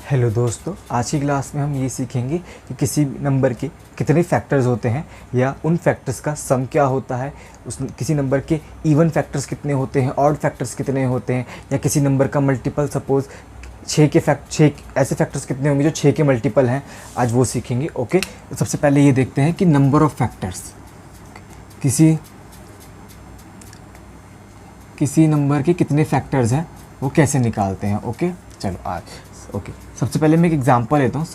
Hello दोस्तों, आज की क्लास में हम ये सीखेंगे कि किसी नंबर के कितने फैक्टर्स होते हैं या उन फैक्टर्स का सम क्या होता है, उस किसी नंबर के इवन फैक्टर्स कितने होते हैं, ऑड फैक्टर्स कितने होते हैं, या किसी नंबर का मल्टीपल सपोज़ 6 ऐसे फैक्टर्स कितने होंगे जो 6 के मल्टीपल हैं। आज वो सीखेंगे। ओके, तो सबसे पहले ये देखते हैं कि नंबर ऑफ़ फैक्टर्स किसी नंबर के कितने फैक्टर्स हैं वो कैसे निकालते हैं। ओके चलो आज सबसे पहले मैं एक एग्जांपल लेता हूँ।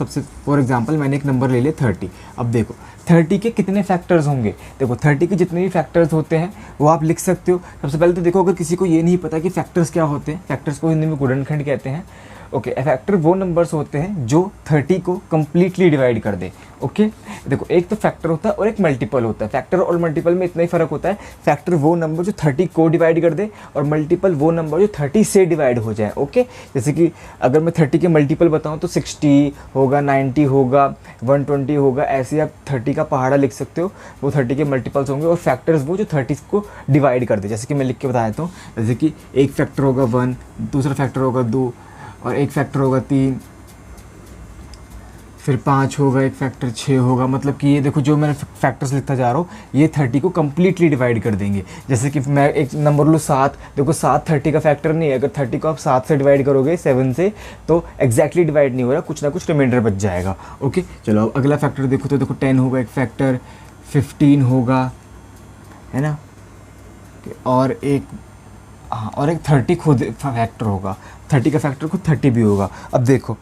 फॉर एग्जांपल मैंने एक नंबर ले लिया 30। अब देखो 30 के कितने फैक्टर्स होंगे। देखो 30 के जितने भी फैक्टर्स होते हैं वो आप लिख सकते हो। सबसे पहले तो देखो, अगर किसी को ये नहीं पता कि फैक्टर्स क्या होते हैं, फैक्टर्स को हिंदी में गुणनखंड कहते हैं। ओके, फैक्टर वो नंबर्स होते हैं जो 30 को कम्प्लीटली डिवाइड कर दे। ओके, देखो एक तो फैक्टर होता है और एक मल्टीपल होता है। फैक्टर और मल्टीपल में इतना ही फ़र्क होता है, फैक्टर वो नंबर जो 30 को डिवाइड कर दे और मल्टीपल वो नंबर जो 30 से डिवाइड हो जाए। ओके, जैसे कि अगर मैं 30 के मल्टीपल बताऊं तो 60 होगा, 90 होगा, 120 होगा, ऐसे आप 30 का पहाड़ा लिख सकते हो। वो 30 के मल्टीपल्स होंगे और फैक्टर्स वो जो 30 को डिवाइड कर दे। जैसे कि मैं लिख के बता देता हूँ, जैसे कि एक फैक्टर होगा 1, दूसरा फैक्टर होगा 2, और एक फैक्टर होगा 3, फिर 5 होगा, एक फैक्टर 6 होगा। मतलब कि ये देखो जो मैंने फैक्टर्स लिखता जा रहा हूँ ये 30 को कम्प्लीटली डिवाइड कर देंगे। जैसे कि मैं एक नंबर लूँ 7। देखो 7 30 का फैक्टर नहीं है। अगर 30 को आप 7 से डिवाइड करोगे 7 से तो एग्जैक्टली डिवाइड नहीं हो रहा, कुछ ना कुछ रिमाइंडर बच जाएगा। ओके चलो अब अगला फैक्टर देखो, तो देखो 10 होगा एक फैक्टर, 15 होगा, है ना, और एक 30 खुद फैक्टर होगा। 30 का फैक्टर खुद 30 भी होगा। अब देखो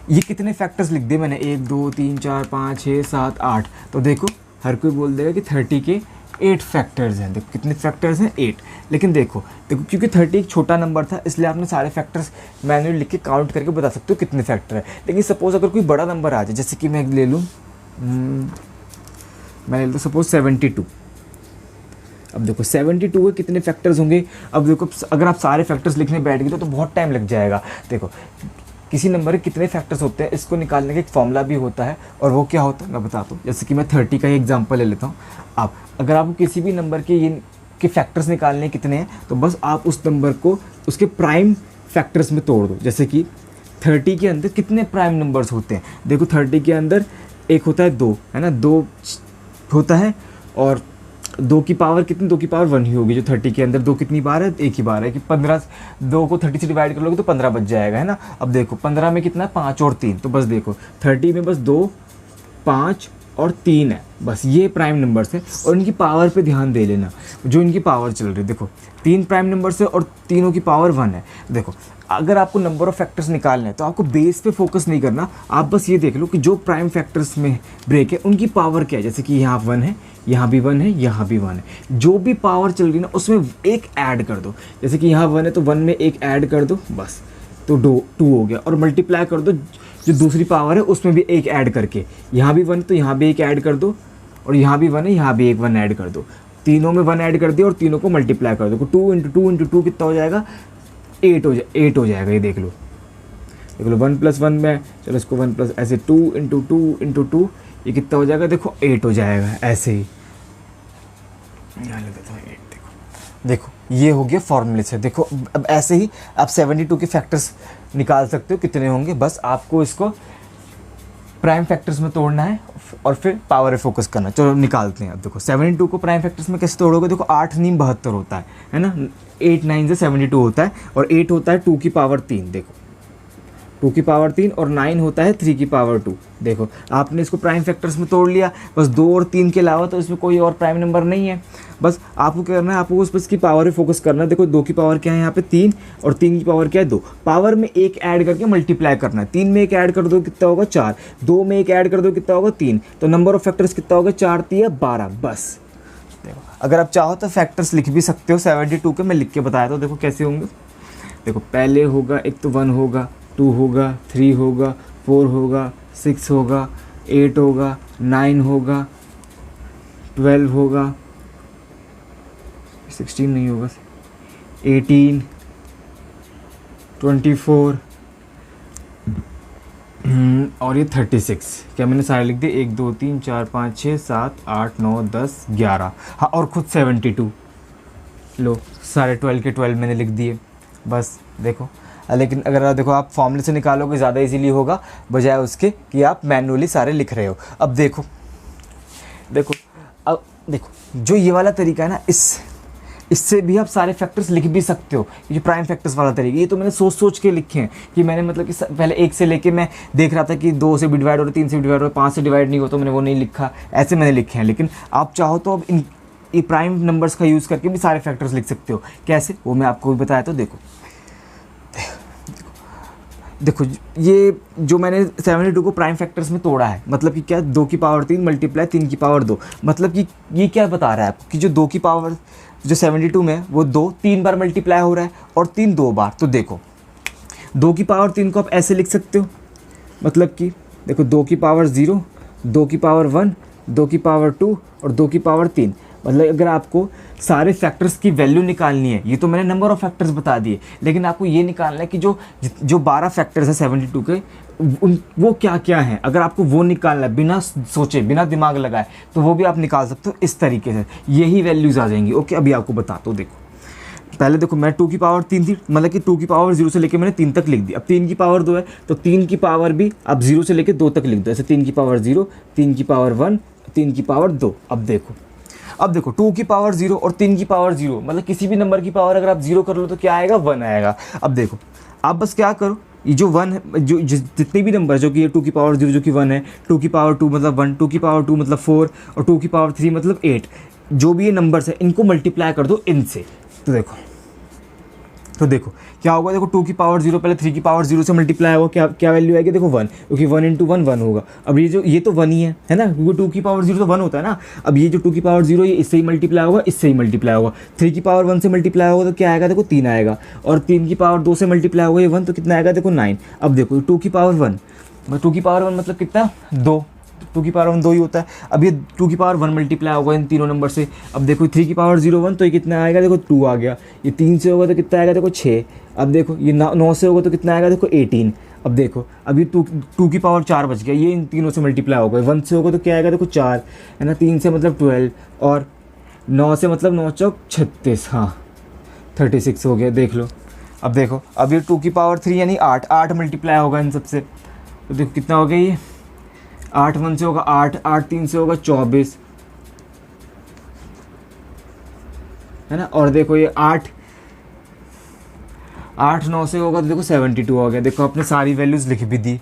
ये कितने फैक्टर्स लिख दिए मैंने, 1 2 3 4 5 6 7 8। तो देखो हर कोई बोल देगा कि 30 के 8 फैक्टर्स हैं। देखो कितने फैक्टर्स हैं, 8। लेकिन देखो क्योंकि 30 एक छोटा नंबर था इसलिए आपने सारे फैक्टर्स मैन्युअली लिख के काउंट करके बता सकते हो कितने फैक्टर है। लेकिन सपोज़ अगर कोई बड़ा नंबर आ जाए, जैसे कि मैं ले लूँ, मैं ले लूँ सपोज़ 72। अब देखो 72 के कितने फैक्टर्स होंगे। अब देखो अगर आप सारे फैक्टर्स लिखने बैठ गए तो बहुत टाइम लग जाएगा। देखो किसी नंबर के कितने फैक्टर्स होते हैं इसको निकालने का एक फॉर्मूला भी होता है, और वो क्या होता है मैं बताता हूँ। जैसे कि मैं 30 का ही एग्जांपल ले लेता हूँ। अब अगर आपको किसी भी नंबर के फैक्टर्स निकालने कितने हैं तो बस आप उस नंबर को उसके प्राइम फैक्टर्स में तोड़ दो। जैसे कि 30 के अंदर कितने प्राइम नंबर्स होते हैं। देखो 30 के अंदर एक होता है 2, है ना, 2 होता है, और 2 की पावर कितनी, 2 की पावर 1 ही होगी। जो 30 के अंदर 2 कितनी बार है, एक ही बार है कि 15, 2 को 30 से डिवाइड कर लोगे तो 15 बच जाएगा, है ना। अब देखो 15 में कितना है, 5 और 3। तो बस देखो 30 में बस 2, 5 और 3 है। बस ये प्राइम नंबर्स हैं और इनकी पावर पे ध्यान दे लेना, जो इनकी पावर चल रही है। देखो 3 प्राइम नंबर्स है और तीनों की पावर 1 है। देखो अगर आपको नंबर ऑफ़ फैक्टर्स निकालना है तो आपको बेस पे फोकस नहीं करना, आप बस ये देख लो कि जो प्राइम फैक्टर्स में ब्रेक है उनकी पावर क्या है। जैसे कि यहाँ 1 है, यहाँ भी 1 है, यहाँ भी 1 है। जो भी पावर चल रही है ना उसमें एक ऐड कर दो। जैसे कि यहाँ 1 है तो 1 में एक ऐड कर दो, बस तो 2 हो गया। और मल्टीप्लाई कर दो जो दूसरी पावर है उसमें भी एक ऐड करके, यहाँ भी 1 तो यहाँ भी एक ऐड कर दो, और यहाँ भी 1 है, यहाँ भी एक 1 ऐड कर दो। तीनों में 1 ऐड कर दिया और तीनों को मल्टीप्लाई कर दो। 2 × 2 × 2 कितना हो जाएगा, 8 हो जाएगा। ये देख लो 1 + 1 में, चलो इसको 1 प्लस ऐसे 2 × 2 × 2 ये कितना हो जाएगा, देखो 8 हो जाएगा। ऐसे ही देखो ये हो गया फॉर्मूले से। देखो अब ऐसे ही आप 72 के फैक्टर्स निकाल सकते हो कितने होंगे। बस आपको इसको प्राइम फैक्टर्स में तोड़ना है और फिर पावर पे फोकस करना। चलो निकालते हैं। अब देखो 72 को प्राइम फैक्टर्स में कैसे तोड़ोगे। देखो 8 9 72 होता है ना, 8 9 से 72 होता है, और 8 होता है 2 की पावर 3। देखो 2 की पावर 3 और 9 होता है 3 की पावर 2। देखो आपने इसको प्राइम फैक्टर्स में तोड़ लिया। बस 2 और 3 के अलावा तो इसमें कोई और प्राइम नंबर नहीं है। बस आपको क्या करना है, आपको उस बस की पावर पे फोकस करना है। देखो 2 की पावर क्या है यहाँ पे 3, और 3 की पावर क्या है 2। पावर में एक ऐड करके मल्टीप्लाई करना है। 3 में एक ऐड कर दो कितना होगा 4, 2 में एक ऐड कर दो कितना होगा 3। तो नंबर ऑफ फैक्टर्स कितना होगा, 4 3 12। बस देखो अगर आप चाहो तो फैक्टर्स लिख भी सकते हो 72 के, मैं लिख के बताया था। देखो कैसे होंगे। देखो पहले होगा एक तो 1 होगा, 2 होगा, 3 होगा, 4 होगा, 6 होगा, 8 होगा, 9 होगा, 12 होगा, 16 नहीं होगा, 18, 24 और ये 36। क्या मैंने सारे लिख दिए, 1 2 3 4 5 6 7 8 9 10 11। हाँ और खुद 72 लो, सारे 12 के 12 मैंने लिख दिए। बस देखो लेकिन अगर आप देखो आप फॉर्मूले से निकालोगे ज़्यादा इजीली होगा बजाय उसके कि आप मैनुअली सारे लिख रहे हो। अब देखो अब देखो जो ये वाला तरीका है ना, इससे भी आप सारे फैक्टर्स लिख भी सकते हो। ये जो प्राइम फैक्टर्स वाला तरीका, ये तो मैंने सोच के लिखे हैं कि मैंने मतलब कि पहले 1 से लेके मैं देख रहा था कि 2 से भी डिवाइड हो रहा है, 3 से भी डिवाइड हो रहा है, 5 से डिवाइड नहीं हो तो मैंने वो नहीं लिखा, ऐसे मैंने लिखे हैं। लेकिन आप चाहो तो अब ये प्राइम नंबर्स का यूज़ करके भी सारे फैक्टर्स लिख सकते हो। कैसे, वो मैं आपको भी बताया। तो देखो ये जो मैंने 72 को प्राइम फैक्टर्स में तोड़ा है, मतलब कि क्या, 2 की पावर 3 मल्टीप्लाई 3 की पावर 2, मतलब कि ये क्या बता रहा है आपको कि जो 2 की पावर जो 72 में है वो 2 3 बार मल्टीप्लाई हो रहा है और 3 2 बार। तो देखो 2 की पावर 3 को आप ऐसे लिख सकते हो, मतलब कि देखो 2 की पावर 0, 2 की पावर 1, 2 की पावर 2 और 2 की पावर 3। मतलब अगर आपको सारे फैक्टर्स की वैल्यू निकालनी है, ये तो मैंने नंबर ऑफ फैक्टर्स बता दिए, लेकिन आपको ये निकालना है कि जो 12 फैक्टर्स हैं 72 के वो क्या क्या हैं। अगर आपको वो निकालना है बिना सोचे बिना दिमाग लगाए तो वो भी आप निकाल सकते हो इस तरीके से, यही वैल्यूज़ आ जाएंगी। ओके, अभी आपको बताता हूँ। देखो पहले देखो मैं 2 की पावर 3 थी, मतलब कि 2 की पावर 0 से लेके मैंने 3 तक लिख दी। अब 3 की पावर 2 है तो 3 की पावर भी आप 0 से लेके 2 तक लिख दो। ऐसे 3 की पावर 0, 3 की पावर 1, 3 की पावर 2। अब देखो 2 की पावर 0 और 3 की पावर 0, मतलब किसी भी नंबर की पावर अगर आप 0 कर लो तो क्या आएगा, 1 आएगा। अब देखो आप बस क्या करो, ये जो 1 है, जो जितने भी नंबर जो कि ये 2 की पावर 0 जो कि 1 है, 2 की पावर 2 मतलब 1, 2 की पावर 2 मतलब 4 और 2 की पावर 3 मतलब 8, जो भी ये नंबर्स है इनको मल्टीप्लाई कर दो इनसे। तो देखो क्या होगा, देखो 2 की पावर 0 पहले 3 की पावर 0 से मल्टीप्लाई होगा, क्या वैल्यू आएगी, देखो 1, क्योंकि 1 इंटू 1 1 होगा। अब ये तो 1 ही है ना, क्योंकि 2 की पावर 0 तो 1 होता है ना। अब ये जो 2 की पावर 0 ये इससे ही मल्टीप्लाई होगा, इससे ही मल्टीप्लाई होगा। 3 की पावर 1 से मल्टीप्लाई होगा तो क्या आएगा, देखो 3 आएगा। और 3 की पावर 2 से मल्टीप्लाई होगा ये 1, तो कितना आएगा, देखो 9। अब देखो 2 की पावर 1, 2 की पावर 1 मतलब कितना, 2, 2 की पावर 1 2 ही होता है। अब ये 2 की पावर 1 मल्टीप्लाई होगा इन तीनों नंबर से। अब देखो 3 की पावर 0 1 तो ये कितना आएगा, देखो 2 आ गया। ये 3 से होगा तो कितना आएगा, देखो 6। अब देखो ये 9 से होगा तो कितना आएगा, देखो 18। अब देखो अभी 2 की पावर 4 बच गया, ये इन तीनों से मल्टीप्लाई होगा। 1 से होगा तो क्या आएगा, देखो 4 है ना, 3 से मतलब 12 और 9 से मतलब 9 चौक 36, हाँ 36 हो गया, देख लो। अब देखो अब ये 2 की पावर 3 यानी 8 मल्टीप्लाई होगा इन सबसे, तो देखो कितना हो गया, ये 8 1 से होगा 8, 8 3 से होगा 24 है ना। और देखो ये 8 9 से होगा तो देखो 72 हो गया। देखो अपने सारी वैल्यूज़ लिख भी दी,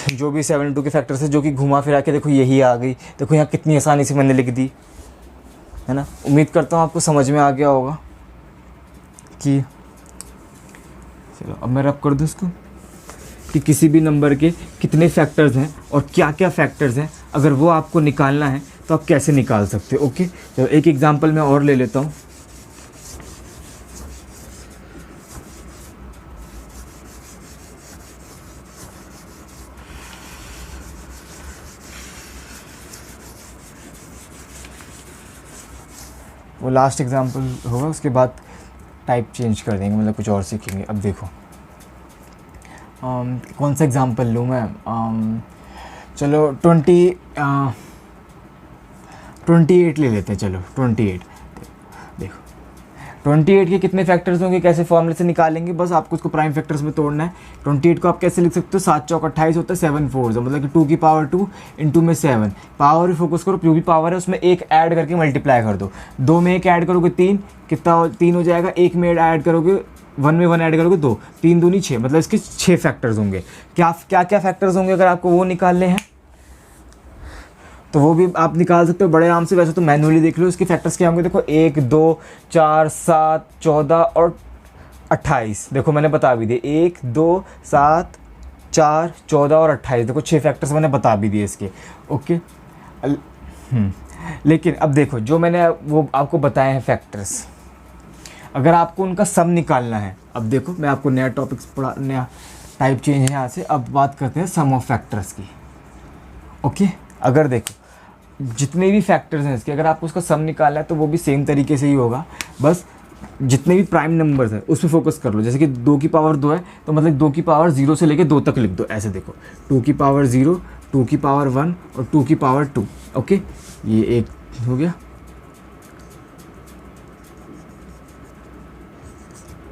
जो भी 72 के फैक्टर्स है, जो कि घुमा फिरा के देखो यही आ गई। देखो यहाँ कितनी आसानी से मैंने लिख दी है ना। उम्मीद करता हूँ आपको समझ में आ गया होगा कि, चलो अब मैं रब कर दूँ इसको, कि किसी भी नंबर के कितने फैक्टर्स हैं और क्या क्या फैक्टर्स हैं, अगर वो आपको निकालना है तो आप कैसे निकाल सकते हो। ओके, तो एक एग्जांपल मैं और ले लेता हूँ। वो लास्ट एग्जांपल होगा, उसके बाद टाइप चेंज कर देंगे, मतलब कुछ और सीखेंगे। अब देखो कौन सा एग्जांपल लूँ मैं, चलो 28 ले लेते हैं। चलो 28, देखो 28 के कितने फैक्टर्स होंगे, कैसे फॉर्मूले से निकालेंगे, बस आपको उसको प्राइम फैक्टर्स में तोड़ना है। 28 को आप कैसे लिख सकते हो, 7 चौक 28 होता है, 7 4 मतलब कि 2 की पावर 2 इंटू में 7। पावर भी फोकस करो, जो भी पावर है उसमें 1 ऐड करके मल्टीप्लाई कर दो। 2 में 1 ऐड करोगे 3, कितना 3 हो जाएगा। 1 में ऐड करोगे 1 में 1 ऐड करोगे 2, 3 दूनी 6, मतलब इसके 6 फैक्टर्स होंगे। क्या क्या फैक्टर्स होंगे अगर आपको वो निकालने हैं तो वो भी आप निकाल सकते हो बड़े आराम से। वैसे तो मैनुअली देख लो इसके फैक्टर्स क्या होंगे, देखो 1 2 4 7 14 और 28, देखो मैंने बता भी दिए 1 2 7 4 14 और 28, देखो 6 फैक्टर्स मैंने बता भी दिए इसके। ओके, लेकिन अब देखो जो मैंने वो आपको बताए हैं फैक्टर्स, अगर आपको उनका सम निकालना है, अब देखो मैं आपको नया टॉपिक पढ़ा, नया टाइप चेंज है यहाँ से। अब बात करते हैं सम ऑफ फैक्टर्स की। ओके, अगर देखो जितने भी फैक्टर्स हैं इसके, अगर आपको उसका सम निकालना है तो वो भी सेम तरीके से ही होगा, बस जितने भी प्राइम नंबर्स हैं उस पर फोकस कर लो। जैसे कि 2 की पावर 2 है तो मतलब 2 की पावर 0 से लेके 2 तक लिख दो, ऐसे देखो 2 की पावर 0, 2 की पावर 1 और 2 की पावर 2। ओके, ये एक हो गया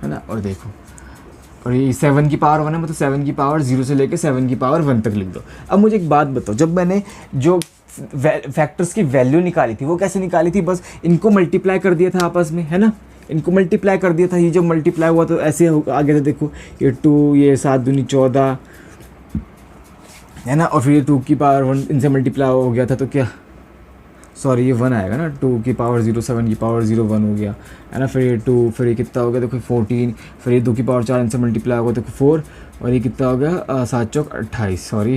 है ना। और देखो और ये 7 की पावर 1 है, मतलब 7 की पावर 0 से लेके 7 की पावर 1 तक लिख दो। अब मुझे एक बात बताओ, जब मैंने जो फैक्टर्स की वैल्यू निकाली थी वो कैसे निकाली थी? बस इनको मल्टीप्लाई कर दिया था आपस में, है ना, इनको मल्टीप्लाई कर दिया था। ये जो मल्टीप्लाई हुआ तो ऐसे आ गया था, देखो ये 2, ये 7 दूनी 14, है ना, और फिर ये 2 की पावर 1 इनसे मल्टीप्लाई हो गया था, तो क्या, सॉरी ये 1 आएगा ना, 2 की पावर 0, 7 की पावर 0, 1 हो गया, है ना, फिर ये 2, फिर ये कितना हो गया, देखो 14, फिर ये 2 की पावर 4 इनसे मल्टीप्लाई होगा, देखो 4, और ये कितना हो गया 7 चौक 28, सॉरी,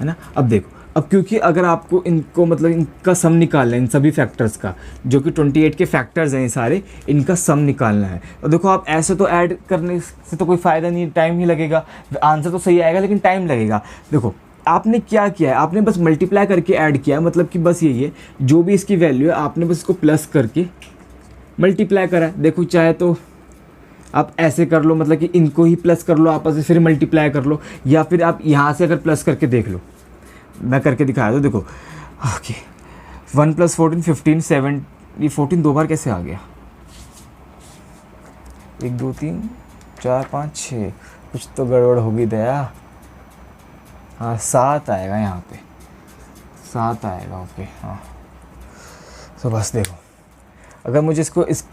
है ना। अब देखो, अब क्योंकि अगर आपको इनको मतलब इनका सम निकालना है, इन सभी फैक्टर्स का, जो कि 28 के फैक्टर्स हैं ये सारे, इनका सम निकालना है। तो देखो आप ऐसे तो ऐड करने से तो कोई फ़ायदा नहीं, टाइम ही लगेगा, आंसर तो सही आएगा लेकिन टाइम लगेगा। देखो आपने क्या किया है, आपने बस मल्टीप्लाई करके ऐड किया, मतलब कि बस यही है, जो भी इसकी वैल्यू है आपने बस इसको प्लस करके मल्टीप्लाई करा है। देखो चाहे तो आप ऐसे कर लो, मतलब कि इनको ही प्लस कर लो आपस में, फिर मल्टीप्लाई कर लो, या फिर आप यहाँ से अगर प्लस करके देख लो, मैं करके दिखाया दो। देखो ओके, 1 + 14 15 7, ये 14 दो बार कैसे आ गया, 1 2 3 4 5 6, कुछ तो गड़बड़ होगी दया। हाँ 7 आएगा यहाँ पे, 7 आएगा, ओके हाँ। तो बस देखो, अगर मुझे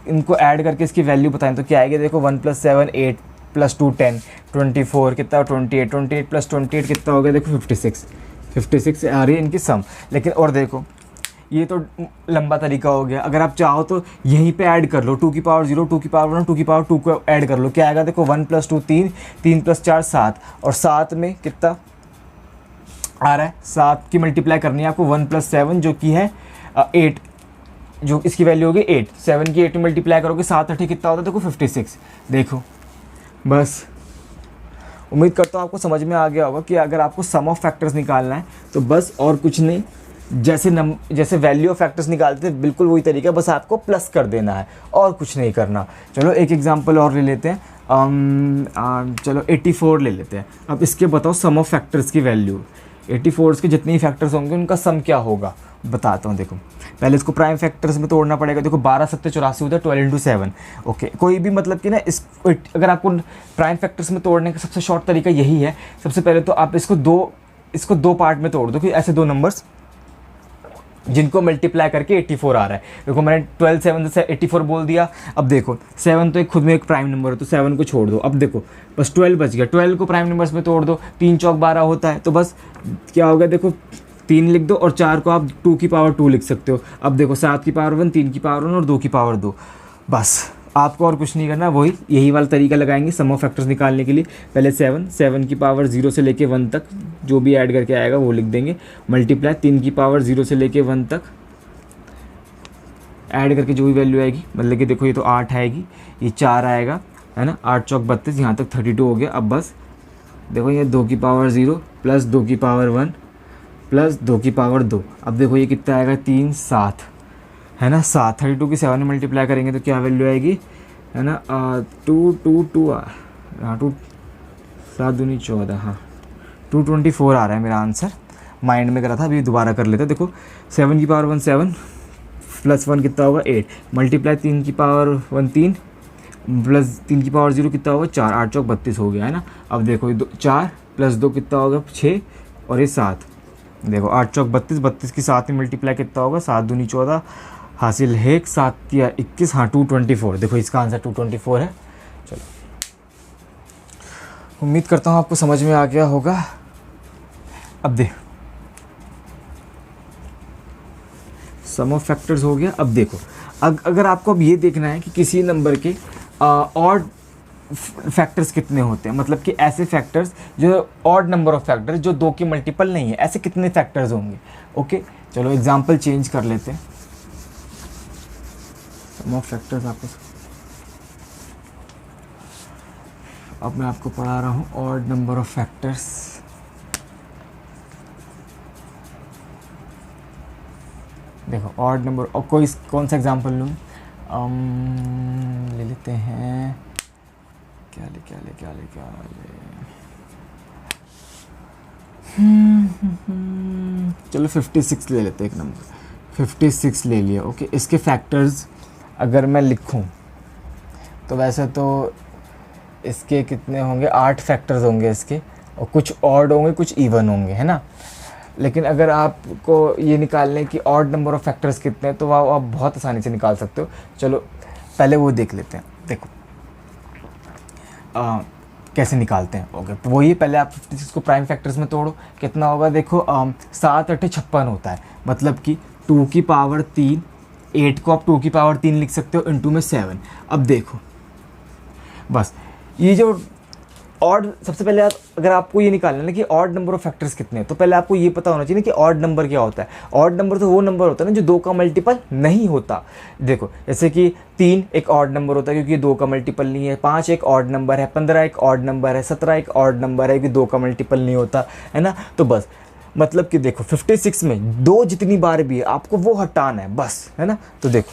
इनको ऐड करके इसकी वैल्यू बताएं तो क्या आएगी, देखो 1 + 7 8 + 2 10 24 कितना 28 28 + 28 कितना हो गया, देखो 56 आ रही है इनकी सम। लेकिन और देखो ये तो लंबा तरीका हो गया, अगर आप चाहो तो यहीं पे ऐड कर लो, 2 की पावर 0, 2 की पावर 1, 2 की पावर 2 को ऐड कर लो, क्या आएगा, देखो 1 + 2 3, 3 + 4 7, और 7 में कितना आ रहा है, 7 की मल्टीप्लाई करनी है आपको 1 + 7 जो कि है 8, जो इसकी वैल्यू होगी 8, 7 की 8 में मल्टीप्लाई करोगे 7 8 कितना होता है, देखो 56। देखो बस उम्मीद करता हूँ आपको समझ में आ गया होगा कि अगर आपको सम ऑफ फैक्टर्स निकालना है तो बस और कुछ नहीं, जैसे वैल्यू ऑफ फैक्टर्स निकालते हैं बिल्कुल वही तरीका, बस आपको प्लस कर देना है और कुछ नहीं करना। चलो एक एग्जांपल और ले लेते हैं, चलो 84 ले लेते हैं। अब इसके बताओ सम ऑफ फैक्टर्स की वैल्यू, 84 के जितने ही फैक्टर्स होंगे उनका सम क्या होगा बताता हूँ। देखो पहले इसको प्राइम फैक्टर्स में तोड़ना पड़ेगा। देखो 12 7 84 होता है, 12 × 7। ओके, कोई भी मतलब कि ना अगर आपको प्राइम फैक्टर्स में तोड़ने का सबसे शॉर्ट तरीका यही है। सबसे पहले तो आप इसको दो पार्ट में तोड़ दो कि ऐसे दो नंबर्स जिनको मल्टीप्लाई करके 84 आ रहा है। देखो मैंने 12 7 से 84 बोल दिया। अब देखो 7 तो एक खुद में एक प्राइम नंबर है, तो 7 को छोड़ दो। अब देखो बस 12 बच गया, 12 को प्राइम नंबर्स में तोड़ दो, 3 चौक 12 होता है, तो बस क्या होगा, देखो 3 लिख दो और 4 को आप 2 की पावर 2 लिख सकते हो। अब देखो 7 की पावर 1, 3 की पावर 1 और 2 की पावर 2। बस आपको और कुछ नहीं करना, यही वाला तरीका लगाएंगे सम ऑफ फैक्टर्स निकालने के लिए। पहले 7 की पावर 0 से लेके 1 तक जो भी ऐड करके आएगा वो लिख देंगे, मल्टीप्लाई 3 की पावर 0 से लेके 1 तक ऐड करके जो भी वैल्यू आएगी, मतलब कि देखो ये तो 8 आएगी, ये 4 आएगा, है ना, 8 चौक 32, यहाँ तक 32 हो गया। अब बस देखो ये 2 की पावर 0 प्लस 2 की पावर 1 प्लस 2 की पावर 2। अब देखो ये कितना आएगा, 3 7, है ना, 7 32 की 7 में मल्टीप्लाई करेंगे तो क्या वैल्यू आएगी, है ना, 2 2 2 हाँ 2 7 दूनी 14, हाँ 224 आ रहा है मेरा आंसर। माइंड में करा था, अभी दोबारा कर लेते हैं। देखो 7 की पावर 1 7 प्लस 1 कितना होगा 8, मल्टीप्लाई 3 की पावर 1 3 प्लस 3 की पावर 0 कितना होगा 4, 8 चौक 32 हो गया, है ना। अब देखो ये 4 प्लस 2 कितना होगा 6 और ये 7। देखो 8 चौक 32, 32 की 7 में मल्टीप्लाई कितना होगा 7 दूनी 14, हासिल है 7 या 21, हाँ 224। देखो इसका आंसर 224 है। चलो उम्मीद करता हूँ आपको समझ में आ गया होगा। अब देख सम ऑफ फैक्टर्स हो गया। अब देखो अगर आपको अब ये देखना है कि किसी नंबर के ऑड फैक्टर्स कितने होते हैं, मतलब कि ऐसे फैक्टर्स जो ऑड नंबर ऑफ फैक्टर्स जो 2 की मल्टीपल नहीं है, ऐसे कितने फैक्टर्स होंगे। ओके चलो एग्जांपल चेंज कर लेते हैं। सम ऑफ फैक्टर्स आपको अब मैं आपको पढ़ा रहा हूँ ऑड नंबर ऑफ फैक्टर्स। देखो ऑड नंबर, और कौन सा एग्जांपल लूँ, ले लेते हैं, क्या ले चलो 56 ले लेते हैं। एक नंबर 56 ले लिया। ओके, इसके फैक्टर्स अगर मैं लिखूं तो वैसे तो इसके कितने होंगे, 8 फैक्टर्स होंगे इसके, और कुछ ऑड होंगे कुछ इवन होंगे, है ना। लेकिन अगर आपको ये निकालने की ऑड नंबर ऑफ फैक्टर्स कितने हैं तो वह आप बहुत आसानी से निकाल सकते हो। चलो पहले वो देख लेते हैं। देखो कैसे निकालते हैं। ओके, तो वही पहले आप 56 को प्राइम फैक्टर्स में तोड़ो, कितना होगा देखो, 7 8 56 होता है, मतलब कि 2 की पावर 3, 8 को आप 2 की पावर 3 लिख सकते हो, इंटू में 7। अब देखो बस ये जो ऑड, सबसे पहले अगर आपको ये निकालना है ना कि ऑड नंबर ऑफ फैक्टर्स कितने हैं, तो पहले आपको ये पता होना चाहिए ना कि ऑड नंबर क्या होता है। ऑड नंबर तो वो नंबर होता है ना जो 2 का मल्टीपल नहीं होता। देखो जैसे कि 3 एक ऑड नंबर होता है क्योंकि 2 का मल्टीपल नहीं है, 5 एक ऑड नंबर है, 15 एक ऑड नंबर है, 17 एक ऑड नंबर है क्योंकि 2 का मल्टीपल नहीं होता, है ना। तो बस मतलब कि देखो 56 में 2 जितनी बार भी है आपको वो हटाना है बस, है ना। तो देखो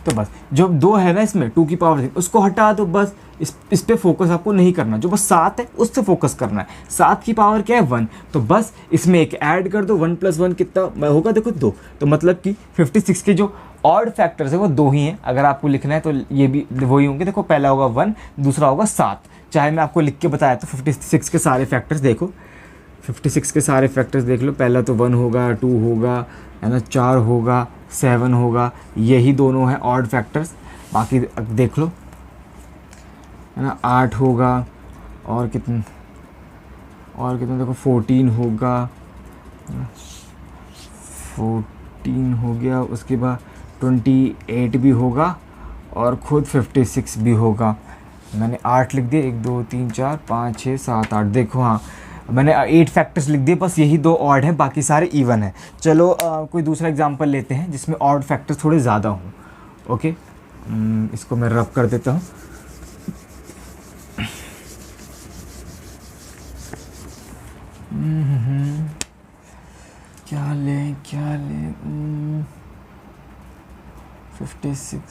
तो बस जो 2 है ना इसमें 2 की पावर 6 उसको हटा दो, बस इस पे फोकस आपको नहीं करना। जो बस 7 है उस पे फोकस करना है। 7 की पावर क्या है 1, तो बस इसमें एक ऐड कर दो, 1 + 1 कितना होगा देखो 2। तो मतलब कि 56 के जो ऑड फैक्टर्स है वो 2 ही हैं। अगर आपको लिखना है तो ये भी वही होंगे। देखो पहला होगा 1, दूसरा होगा 7। चाहे मैं आपको लिख के बताया तो 56 के सारे फैक्टर्स देखो, 56 के सारे फैक्टर्स देख लो। पहला तो 1 होगा, 2 होगा, है ना, 4 होगा, 7 होगा, यही दोनों हैं ऑड फैक्टर्स। बाकी देख लो, है ना, 8 होगा, और कितने देखो 14 होगा, 14 हो गया, उसके बाद 28 भी होगा, और खुद 56 भी होगा। मैंने 8 लिख दिए, 1 2 3 4 5 6 7 8। देखो हाँ मैंने 8 फैक्टर्स लिख दिए, बस यही 2 ऑड हैं, बाकी सारे इवन हैं। चलो कोई दूसरा एग्जांपल लेते हैं जिसमें ऑड फैक्टर्स थोड़े ज़्यादा हों। ओके, इसको मैं रब कर देता हूँ। क्या लें 56।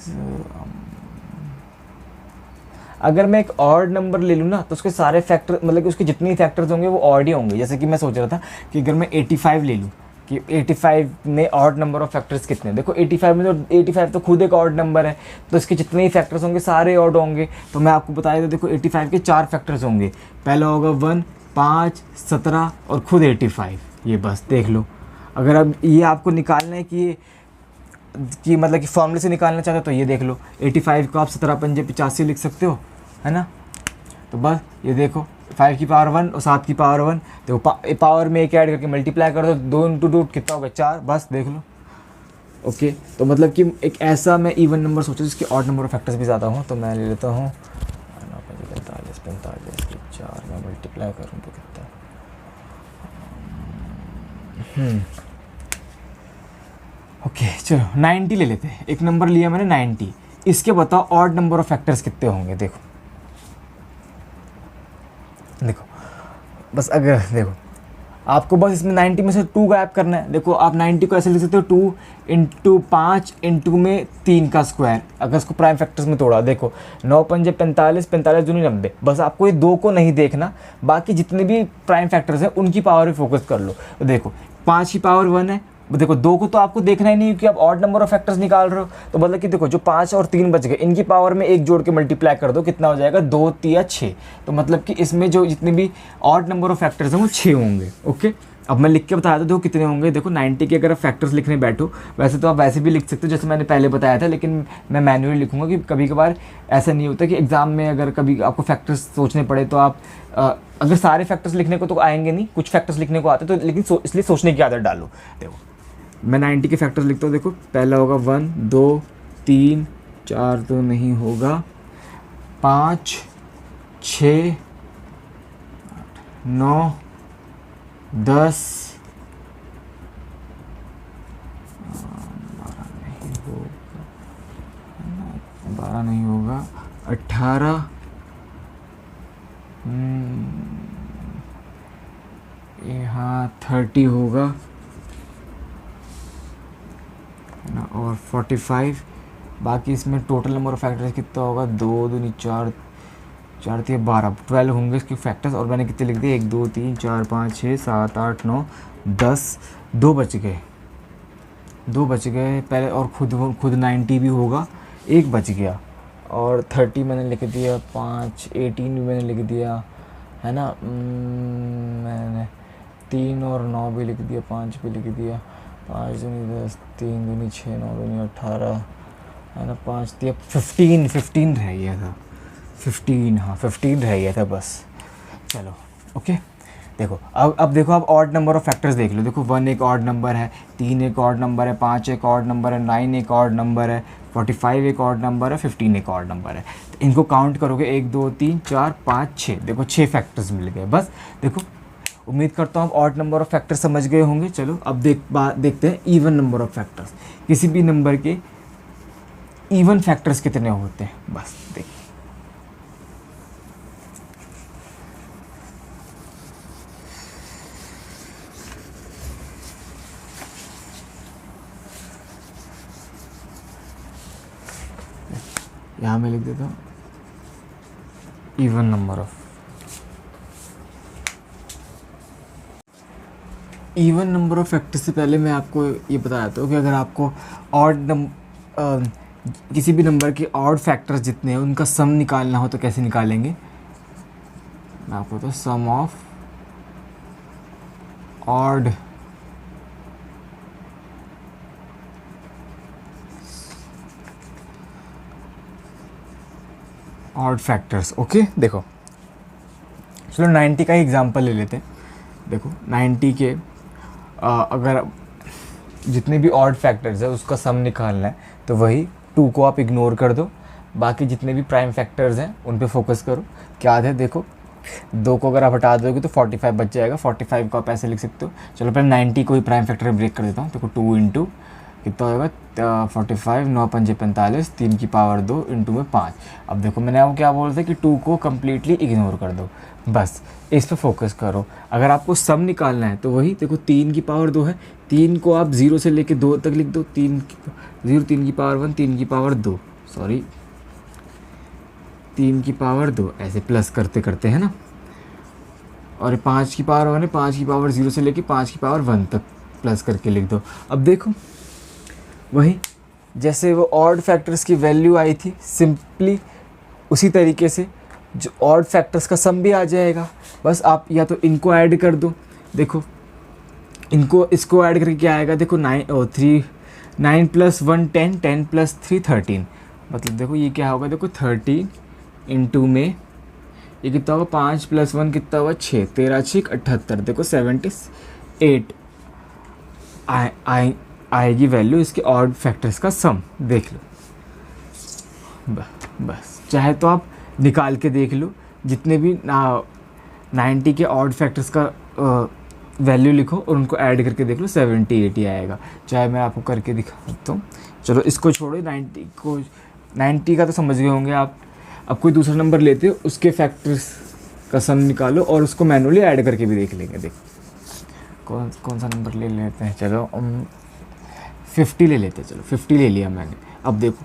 अगर मैं एक ऑड नंबर ले लूँ ना तो उसके सारे फैक्टर, मतलब कि उसके जितने फैक्टर्स होंगे वो ऑड ही होंगे। जैसे कि मैं सोच रहा था कि अगर मैं 85 ले लूँ कि 85 में ऑड नंबर ऑफ फैक्टर्स कितने हैं। देखो 85 में तो 85 तो खुद एक ऑड नंबर है, तो इसके जितने ही फैक्टर्स होंगे सारे ऑड होंगे। तो मैं आपको बताया था, देखो 85 के 4 फैक्टर्स होंगे। पहला होगा 1, 5, 17 और खुद 85। ये बस देख लो। अगर अब ये आपको निकालना है कि मतलब कि फॉर्मूले से निकालना चाहते हो तो ये देख लो, 85 को आप 17 पंजे 85 लिख सकते हो, है ना। तो बस ये देखो 5 की पावर 1 और 7 की पावर 1, तो पावर में एक ऐड करके मल्टीप्लाई कर दो, 2 × 2 कितना होगा 4, बस देख लो। ओके, तो मतलब कि एक ऐसा मैं इवन नंबर सोचा जिसके ऑड नंबर ऑफ फैक्टर्स भी ज़्यादा हो। तो मैं ले लेता हूँ 45 के 4 में मल्टीप्लाई करूँ तो कितना, ओके चलो 90 ले लेते हैं। एक नंबर लिया मैंने 90, इसके बताओ ऑड नंबर ऑफ फैक्टर्स कितने होंगे। देखो बस अगर देखो आपको बस इसमें 90 में से 2 गायब करना है। देखो आप 90 को ऐसे लिख सकते हो 2 × 5 × में 3 का स्क्वायर। अगर इसको प्राइम फैक्टर्स में तोड़ा, देखो 9 पंजे 45, 45 दूनी 90। बस आपको ये 2 को नहीं देखना, बाकी जितने भी प्राइम फैक्टर्स हैं उनकी पावर पे फोकस कर लो। तो देखो 5 की पावर 1 है, देखो 2 को तो आपको देखना ही नहीं क्योंकि आप ऑड नंबर ऑफ फैक्टर्स निकाल रहे हो। तो मतलब कि देखो जो 5 और 3 बच गए, इनकी पावर में 1 जोड़ के मल्टीप्लाई कर दो, कितना हो जाएगा 2 3 6। तो मतलब कि इसमें जो जितने भी ऑड नंबर ऑफ फैक्टर्स हैं वो 6 होंगे। ओके, अब मैं लिख के बताया था देखो कितने होंगे। देखो 90 के अगर आप फैक्टर्स लिखने बैठो, वैसे तो आप वैसे भी लिख सकते हो जैसे मैंने पहले बताया था, लेकिन मैं मैन्युअली लिखूंगा कि कभी कभार ऐसा नहीं होता कि एग्जाम में अगर कभी आपको फैक्टर्स सोचने पड़े तो आप अगर सारे फैक्टर्स लिखने को तो आएंगे नहीं, कुछ फैक्टर्स लिखने को आते तो, लेकिन इसलिए सोचने की आदत डालो। देखो मैं 90 के फैक्टर्स लिखता हूँ। देखो पहला होगा 1 2 3 4 तो नहीं होगा, 5 6 9 10 12 नहीं होगा, 18 यहाँ 30 होगा ना, और 45। बाकी इसमें टोटल नंबर ऑफ फैक्टर्स कितना होगा, 2 दूनी 4 4 3 12 12 होंगे इसके फैक्टर्स। और मैंने कितने लिख दिए, 1 2 3 4 5 6 7 8 9 10, 2 बच गए पहले। और खुद 90 भी होगा, 1 बच गया। और 30 मैंने लिख दिया, 5 18 भी मैंने लिख दिया, है ना। मैंने 3 और 9 भी लिख दिया, 5 भी लिख दिया, 5 दूनी 10, 3 दूनी 6, 9 दूनी 18, है ना, 5 दिया, 15 रह गया था, 15, हाँ 15 रह गया था बस। चलो ओके, देखो अब देखो, आप ऑड नंबर ऑफ फैक्टर्स देख लो। देखो 1 एक ऑड नंबर है, 3 एक ऑड नंबर है, 5 एक ऑड नंबर है, 9 एक ऑड नंबर है, 45 एक ऑड नंबर है, 15 एक ऑड नंबर है। तो इनको काउंट करोगे 1 2 3 4 5 6, देखो 6 फैक्टर्स मिल गए बस। देखो उम्मीद करता हूँ आप ऑड नंबर ऑफ फैक्टर्स समझ गए होंगे। चलो अब देखते हैं इवन नंबर ऑफ फैक्टर्स। किसी भी नंबर के इवन फैक्टर्स कितने होते हैं, बस देखिए। यहाँ मैं लिख देता हूँ even number of, even number of factors से पहले मैं आपको ये बताया था कि अगर आपको किसी भी नंबर के ऑड फैक्टर्स जितने हैं उनका सम निकालना हो तो कैसे निकालेंगे। मैं आपको बताऊँ, सम ऑफ ऑड फैक्टर्स। ओके देखो, चलो 90 का ही एग्जांपल ले लेते हैं। देखो 90 के अगर जितने भी ऑड फैक्टर्स है उसका सम निकालना है तो वही 2 को आप इग्नोर कर दो, बाकी जितने भी प्राइम फैक्टर्स हैं उन पे फोकस करो। क्या है, देखो 2 को अगर आप हटा दोगे तो 45 बच जाएगा, 45 को आप ऐसे लिख सकते हो। चलो पहले 90 को ही प्राइम फैक्टर में ब्रेक कर देता हूँ। देखो 2 इंटू कितना होगा 45, 9 पंजे 45, 3 की पावर 2 इंटू में 5। अब देखो मैंने आपको क्या बोला था कि 2 को कम्प्लीटली इग्नोर कर दो, बस इस पर फोकस करो। अगर आपको सम निकालना है तो वही देखो 3 की पावर 2 है, 3 को आप 0 से लेके 2 तक लिख दो, 3 की पावर 1, 3 की पावर 2, सॉरी 3 की पावर 2, ऐसे प्लस करते करते है ना। और 5 की पावर 1 है, 5 की पावर 0 से लेके 5 की पावर 1 तक प्लस करके लिख दो। अब देखो वही जैसे वो ऑड फैक्टर्स की वैल्यू आई थी, सिंपली उसी तरीके से जो ऑड फैक्टर्स का सम भी आ जाएगा। बस आप या तो इनको ऐड कर दो, देखो इसको ऐड करके क्या आएगा, देखो 9 + 1 10, 10 + 3 13, मतलब देखो ये क्या होगा, देखो 13 इंटू में ये कितना होगा, 5 + 1 कितना होगा 6, 13 6 78, देखो 78 आएगी वैल्यू इसके ऑड फैक्टर्स का सम। देख लो बस, चाहे तो आप निकाल के देख लो, जितने भी 90 के ऑड फैक्टर्स का वैल्यू लिखो और उनको ऐड करके देख लो, 70 80 आएगा। चाहे मैं आपको करके दिखा सकता हूँ। चलो इसको छोड़ो, 90 का तो समझ गए होंगे आप। अब कोई दूसरा नंबर लेते हो, उसके फैक्टर्स का सम निकालो और उसको मैनुअली ऐड करके भी देख लेंगे। देखो कौन सा नंबर ले लेते हैं, चलो 50 ले लेते हैं। चलो 50 ले लिया मैंने। अब देखो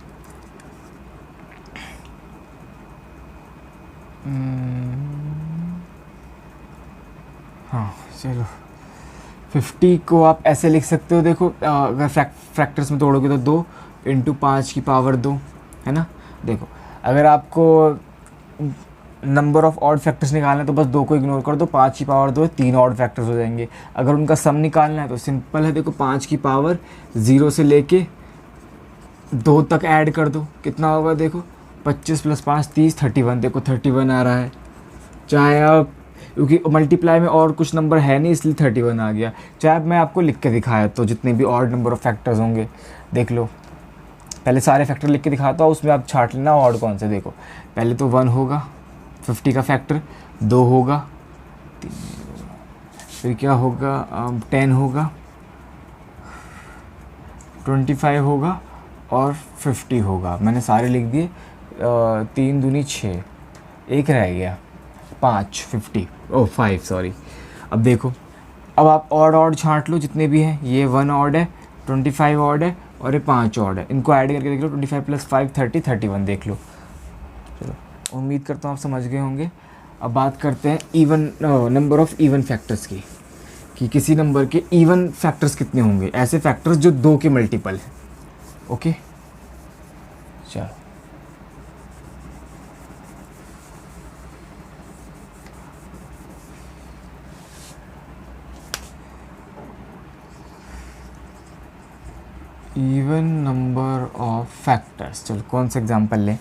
हाँ चलो 50 को आप ऐसे लिख सकते हो। देखो अगर फैक्टर्स में तोड़ोगे तो 2 इंटू 5 की पावर 2, है ना। देखो अगर आपको नंबर ऑफ ऑड फैक्टर्स निकालना है तो बस 2 को इग्नोर कर दो, 5 की पावर 2 है, 3 ऑड फैक्टर्स हो जाएंगे। अगर उनका सम निकालना है तो सिंपल है, देखो 5 की पावर 0 से लेके 2 तक ऐड कर दो, कितना होगा, देखो 25 + 5 30, 31, देखो 31 आ रहा है। चाहे आप, क्योंकि मल्टीप्लाई में और कुछ नंबर है नहीं इसलिए 31 आ गया। चाहे मैं आपको लिख के दिखाया तो जितने भी ऑड नंबर ऑफ फैक्टर्स होंगे देख लो, पहले सारे फैक्टर लिख के दिखाता हूँ, उसमें आप छाट लेना ऑड कौन से। देखो पहले तो 1 होगा 50 का फैक्टर, 2 होगा, फिर क्या होगा 10 होगा, 25 होगा और 50 होगा। मैंने सारे लिख दिए। 3 दूनी 6, एक रह गया 5, 5 सॉरी। अब देखो अब आप ऑड छांट लो जितने भी हैं। ये 1 ऑड है, 25 ऑड है और ये 5 ऑड है। इनको ऐड करके देख लो, 25 + 5 30, 31 देख लो। चलो उम्मीद करता हूँ आप समझ गए होंगे। अब बात करते हैं even number of even factors की, कि किसी नंबर के इवन फैक्टर्स कितने होंगे। ऐसे फैक्टर्स जो 2 के मल्टीपल हैं। ओके चलो इवन नंबर ऑफ फैक्टर्स, चलो कौन सा एग्जांपल लें।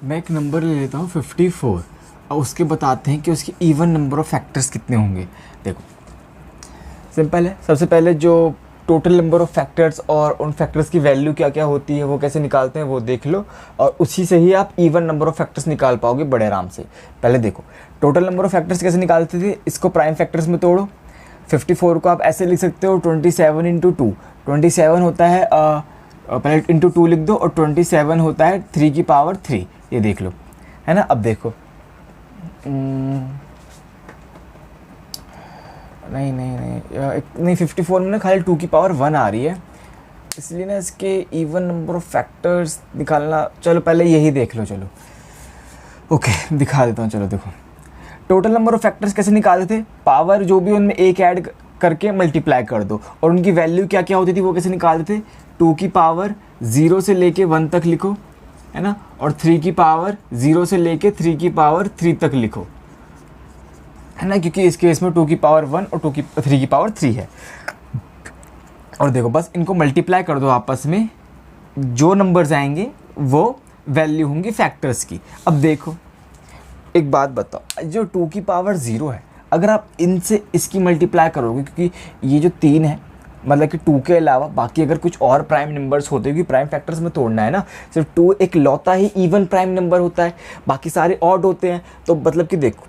मैं एक नंबर ले लेता हूँ 54 और उसके बताते हैं कि उसके इवन नंबर ऑफ फैक्टर्स कितने होंगे। देखो सिंपल है, सबसे पहले जो टोटल नंबर ऑफ फैक्टर्स और उन फैक्टर्स की वैल्यू क्या क्या होती है वो कैसे निकालते हैं वो देख लो, और उसी से ही आप इवन नंबर ऑफ फैक्टर्स निकाल पाओगे बड़े आराम से। पहले देखो टोटल नंबर ऑफ फैक्टर्स कैसे निकालते थे, इसको प्राइम फैक्टर्स में तोड़ो। 54 को आप ऐसे लिख सकते हो 27 इंटू 2, 27 होता है पहले इंटू 2 लिख दो, और 27 होता है 3 की पावर 3, ये देख लो, है ना। अब देखो नहीं 54 में ना खाली 2 की पावर 1 आ रही है, इसलिए ना इसके इवन नंबर ऑफ फैक्टर्स निकालना, चलो पहले यही देख लो। चलो ओके दिखा देता हूँ। चलो देखो टोटल नंबर ऑफ फैक्टर्स कैसे निकालते थे, पावर जो भी उनमें एक ऐड करके मल्टीप्लाई कर दो, और उनकी वैल्यू क्या क्या होती थी वो कैसे निकालते थे। 2 की पावर 0 से लेके 1 तक लिखो, है ना, और 3 की पावर 0 से लेके 3 की पावर 3 तक लिखो, है ना, क्योंकि इस केस में 2 की पावर 1 और 3 की पावर 3 है। और देखो बस इनको मल्टीप्लाई कर दो आपस में, जो नंबर्स आएंगे वो वैल्यू होंगी फैक्टर्स की। अब देखो एक बात बताओ, जो 2 की पावर 0 है, अगर आप इनसे इसकी मल्टीप्लाई करोगे, क्योंकि ये जो 3 है मतलब कि 2 के अलावा बाकी अगर कुछ और प्राइम नंबर्स होते हैं, क्योंकि प्राइम फैक्टर्स में तोड़ना है ना, सिर्फ 2 एक लौता ही इवन प्राइम नंबर होता है, बाकी सारे ऑड होते हैं। तो मतलब कि देखो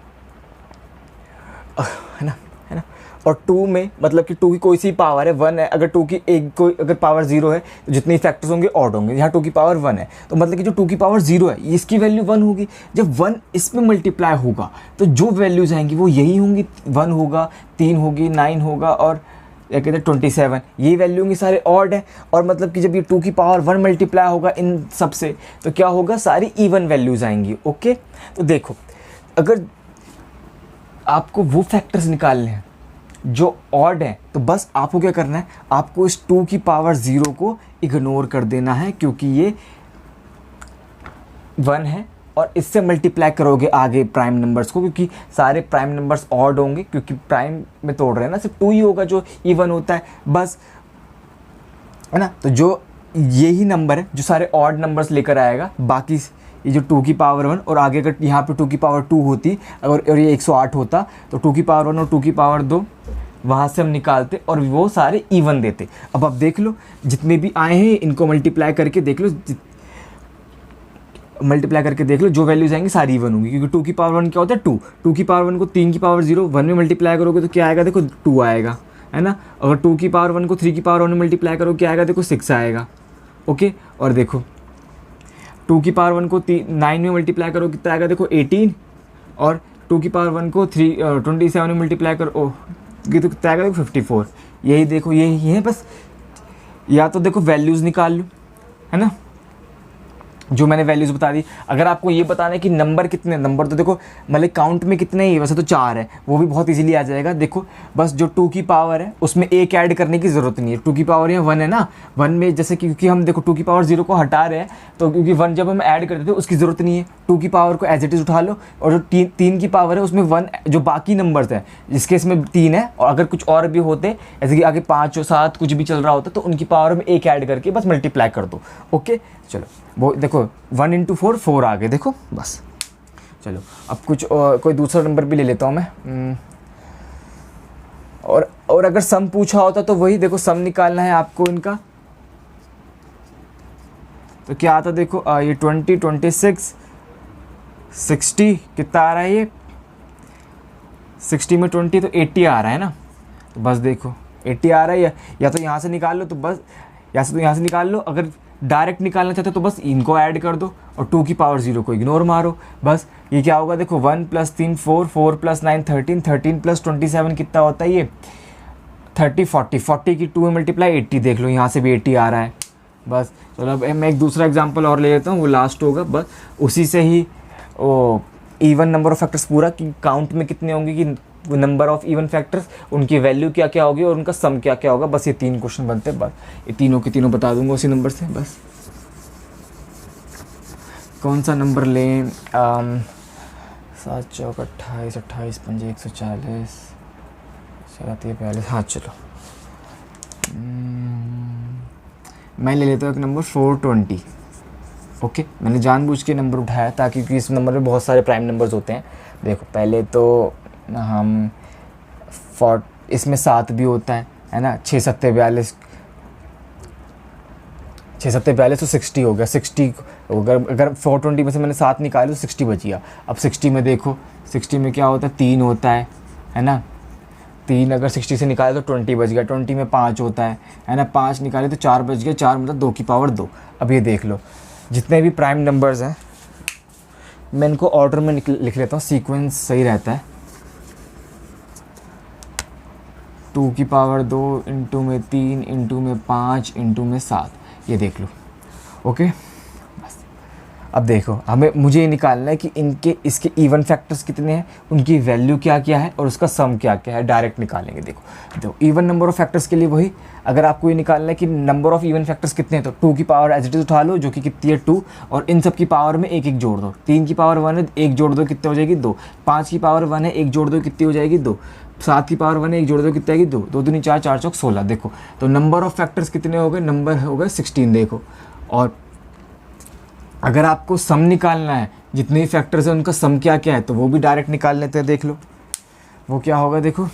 है ना, और 2 में मतलब कि 2 की कोई सी पावर है 1 है, अगर 2 की एक कोई अगर पावर 0 है तो जितने फैक्टर्स होंगे ऑड होंगे। यहाँ 2 की पावर 1 है तो मतलब कि जो 2 की पावर 0 है इसकी वैल्यू 1 होगी। जब 1 इसमें मल्टीप्लाई होगा तो जो वैल्यूज आएंगी वो यही होंगी, 1 होगा, 3 होगी, 9 होगा, और क्या कहते हैं 27, यही वैल्यू होंगी, सारे ऑड है। और मतलब कि जब ये 2 की पावर 1 मल्टीप्लाई होगा इन सब से तो क्या होगा, सारी इवन वैल्यूज़ आएंगी। ओके, तो देखो अगर आपको वो फैक्टर्स निकालने हैं जो ऑड है तो बस आपको क्या करना है, आपको इस 2 की पावर 0 को इग्नोर कर देना है, क्योंकि ये 1 है, और इससे मल्टीप्लाई करोगे आगे प्राइम नंबर्स को, क्योंकि सारे प्राइम नंबर्स ऑड होंगे, क्योंकि प्राइम में तोड़ रहे हैं ना, सिर्फ 2 ही होगा जो इवन होता है बस, है ना। तो जो यही नंबर है जो सारे ऑड नंबर्स लेकर आएगा, बाकी ये जो 2 की पावर 1 और आगे अगर यहाँ पे 2 की पावर 2 होती और ये 108 होता तो 2 की पावर 1 और 2 की पावर 2 वहाँ से हम निकालते और वो सारे इवन देते। अब आप देख लो जितने भी आए हैं इनको मल्टीप्लाई करके देख लो, जो वैल्यूज आएंगी सारी इवन होंगी, क्योंकि 2 की पावर 1 क्या होता है 2, 2 की पावर 1 को 3 की पावर 0 1 में मल्टीप्लाई करोगे तो क्या आएगा, देखो 2 आएगा, है ना। अगर 2 की पावर 1 को 3 की पावर 1 में मल्टीप्लाई करो क्या आएगा, देखो 6 आएगा। ओके, और देखो 2 की पावर 1 को 9 में मल्टीप्लाई करो कितना आएगा, देखो 18, और 2 की पावर 1 को 27 में मल्टीप्लाई करो ये तो कितना आएगा, देखो 54। यही देखो यही है, बस या तो देखो वैल्यूज़ निकाल लो, है ना, जो मैंने वैल्यूज़ बता दी। अगर आपको ये बताना है कि नंबर कितने, नंबर तो देखो मतलब काउंट में कितने ही, वैसे तो 4 है, वो भी बहुत इजीली आ जाएगा। देखो बस जो 2 की पावर है उसमें एक ऐड करने की ज़रूरत नहीं है। 2 की पावर यहाँ 1 है ना, 1 में जैसे क्योंकि हम देखो 2 की पावर 0 को हटा रहे हैं तो क्योंकि 1 जब हम ऐड करते थे उसकी ज़रूरत नहीं है, 2 की पावर को एज इट इज़ उठा लो, और जो 3 की पावर है उसमें 1 जो बाकी नंबर्स हैं जिसके इसमें 3 है, और अगर कुछ और भी होते जैसे कि आगे 5 और 7 कुछ भी चल रहा होता तो उनकी पावर में एक ऐड करके बस मल्टीप्लाई कर दो। ओके, चलो वो देखो 1 इंटू 4 4 आ गए, देखो बस। चलो अब कुछ कोई दूसरा नंबर भी ले लेता हूँ मैं। और अगर सम पूछा होता तो वही देखो सम निकालना है आपको इनका, तो क्या आता, देखो ये 20 26 60 कितना आ रहा है, ये 60 में 20 तो 80 आ रहा है ना, तो बस देखो 80 आ रहा है। या तो यहाँ से निकाल लो, तो बस यहाँ से निकाल लो, अगर डायरेक्ट निकालना चाहते हो तो बस इनको ऐड कर दो और 2 की पावर 0 को इग्नोर मारो, बस ये क्या होगा, देखो 1 + 3 4 4 + 9 13 13 + 27 कितना होता है, ये 30 40 की 2 में मल्टीप्लाई 80, देख लो यहाँ से भी 80 आ रहा है। बस चलो अब मैं एक दूसरा एग्जांपल और ले लेता हूँ, वो लास्ट होगा, बस उसी से ही इवन नंबर ऑफ फैक्टर्स पूरा कि काउंट में कितने होंगे, कि नंबर ऑफ इवन फैक्टर्स उनकी वैल्यू क्या क्या होगी और उनका सम क्या क्या होगा। बस ये 3 क्वेश्चन बनते हैं, बस ये तीनों के तीनों बता दूंगा उसी नंबर से। बस कौन सा नंबर लें, 7 चौक 28 28 5 140 7 42, हाँ चलो मैं ले लेता हूँ एक नंबर 420। ओके, मैंने जानबूझ के नंबर उठाया ताकि इस नंबर में बहुत सारे प्राइम नंबर्स होते हैं। देखो पहले तो हम इसमें 7 भी होता है ना, 6 7 42, 6 7 42 तो 60 हो गया। 60 अगर 420 में से मैंने 7 निकाले तो 60 बच गया। अब 60 में देखो, 60 में क्या होता है, 3 होता है ना। 3 अगर 60 से निकाले तो 20 बच गया। 20 में 5 होता है ना, 5 निकाले तो 4 बच गया। 4 मतलब 2 की पावर 2। अब ये देख लो जितने भी प्राइम नंबर्स हैं, मैं इनको ऑर्डर में लिख लेता हूँ, सीक्वेंस सही रहता है। 2 की पावर 2 इंटू में 3 इंटू में 5 इंटू में 7, ये देख लो। ओके, बस अब देखो मुझे ये निकालना है कि इसके इवन फैक्टर्स कितने हैं, उनकी वैल्यू क्या क्या है और उसका सम क्या क्या है। डायरेक्ट निकालेंगे। देखो इवन नंबर ऑफ फैक्टर्स के लिए वही, अगर आपको ये निकालना है कि नंबर ऑफ इवन फैक्टर्स कितने हैं तो 2 की पावर एज इट इज़ उठा लो, जो कि कितनी है 2, और इन सब की पावर में एक एक जोड़ दो। 3 की पावर 1 है, एक जोड़ दो, कितने हो जाएगी 2। 5 की पावर 1 है, एक जोड़ दो, कितनी हो जाएगी 2। 7 की पावर 1 है, एक जोड़ दो, कितनी आएगी 2। 2 दूनी 4, 4 चौक 16। देखो तो नंबर ऑफ फैक्टर्स कितने हो गए, नंबर हो गए 16। देखो, और अगर आपको सम निकालना है, जितने भी फैक्टर्स हैं उनका सम क्या क्या है, तो वो भी डायरेक्ट निकाल लेते हैं। देख लो वो क्या होगा। देखो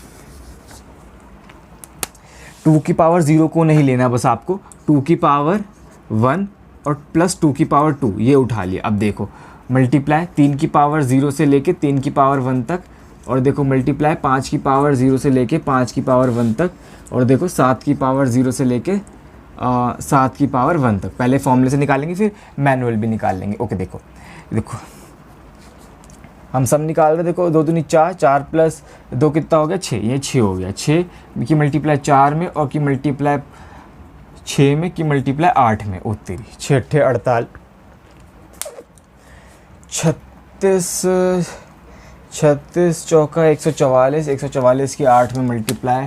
2 की पावर 0 को नहीं लेना, बस आपको 2 की पावर 1 और प्लस 2 की पावर 2 ये उठा लिया। अब देखो मल्टीप्लाई 3 की पावर 0 से लेके 3 की पावर 1 तक, और देखो मल्टीप्लाई 5 की पावर 0 से लेके 5 की पावर 1 तक, और देखो 7 की पावर 0 से लेके 7 की पावर 1 तक। पहले फॉर्मूले से निकालेंगे, फिर मैनुअल भी निकाल लेंगे। ओके, देखो हम सब निकाल रहे। देखो 2 दूनी 4, 4 प्लस 2 कितना हो गया 6, ये 6 हो गया। 6 की मल्टीप्लाई 4 में, और की मल्टीप्लाई 6 में, की मल्टीप्लाई 8 में। ओ तेरी 6 8 48, 36 चौका 144, 144 की 8 में मल्टीप्लाई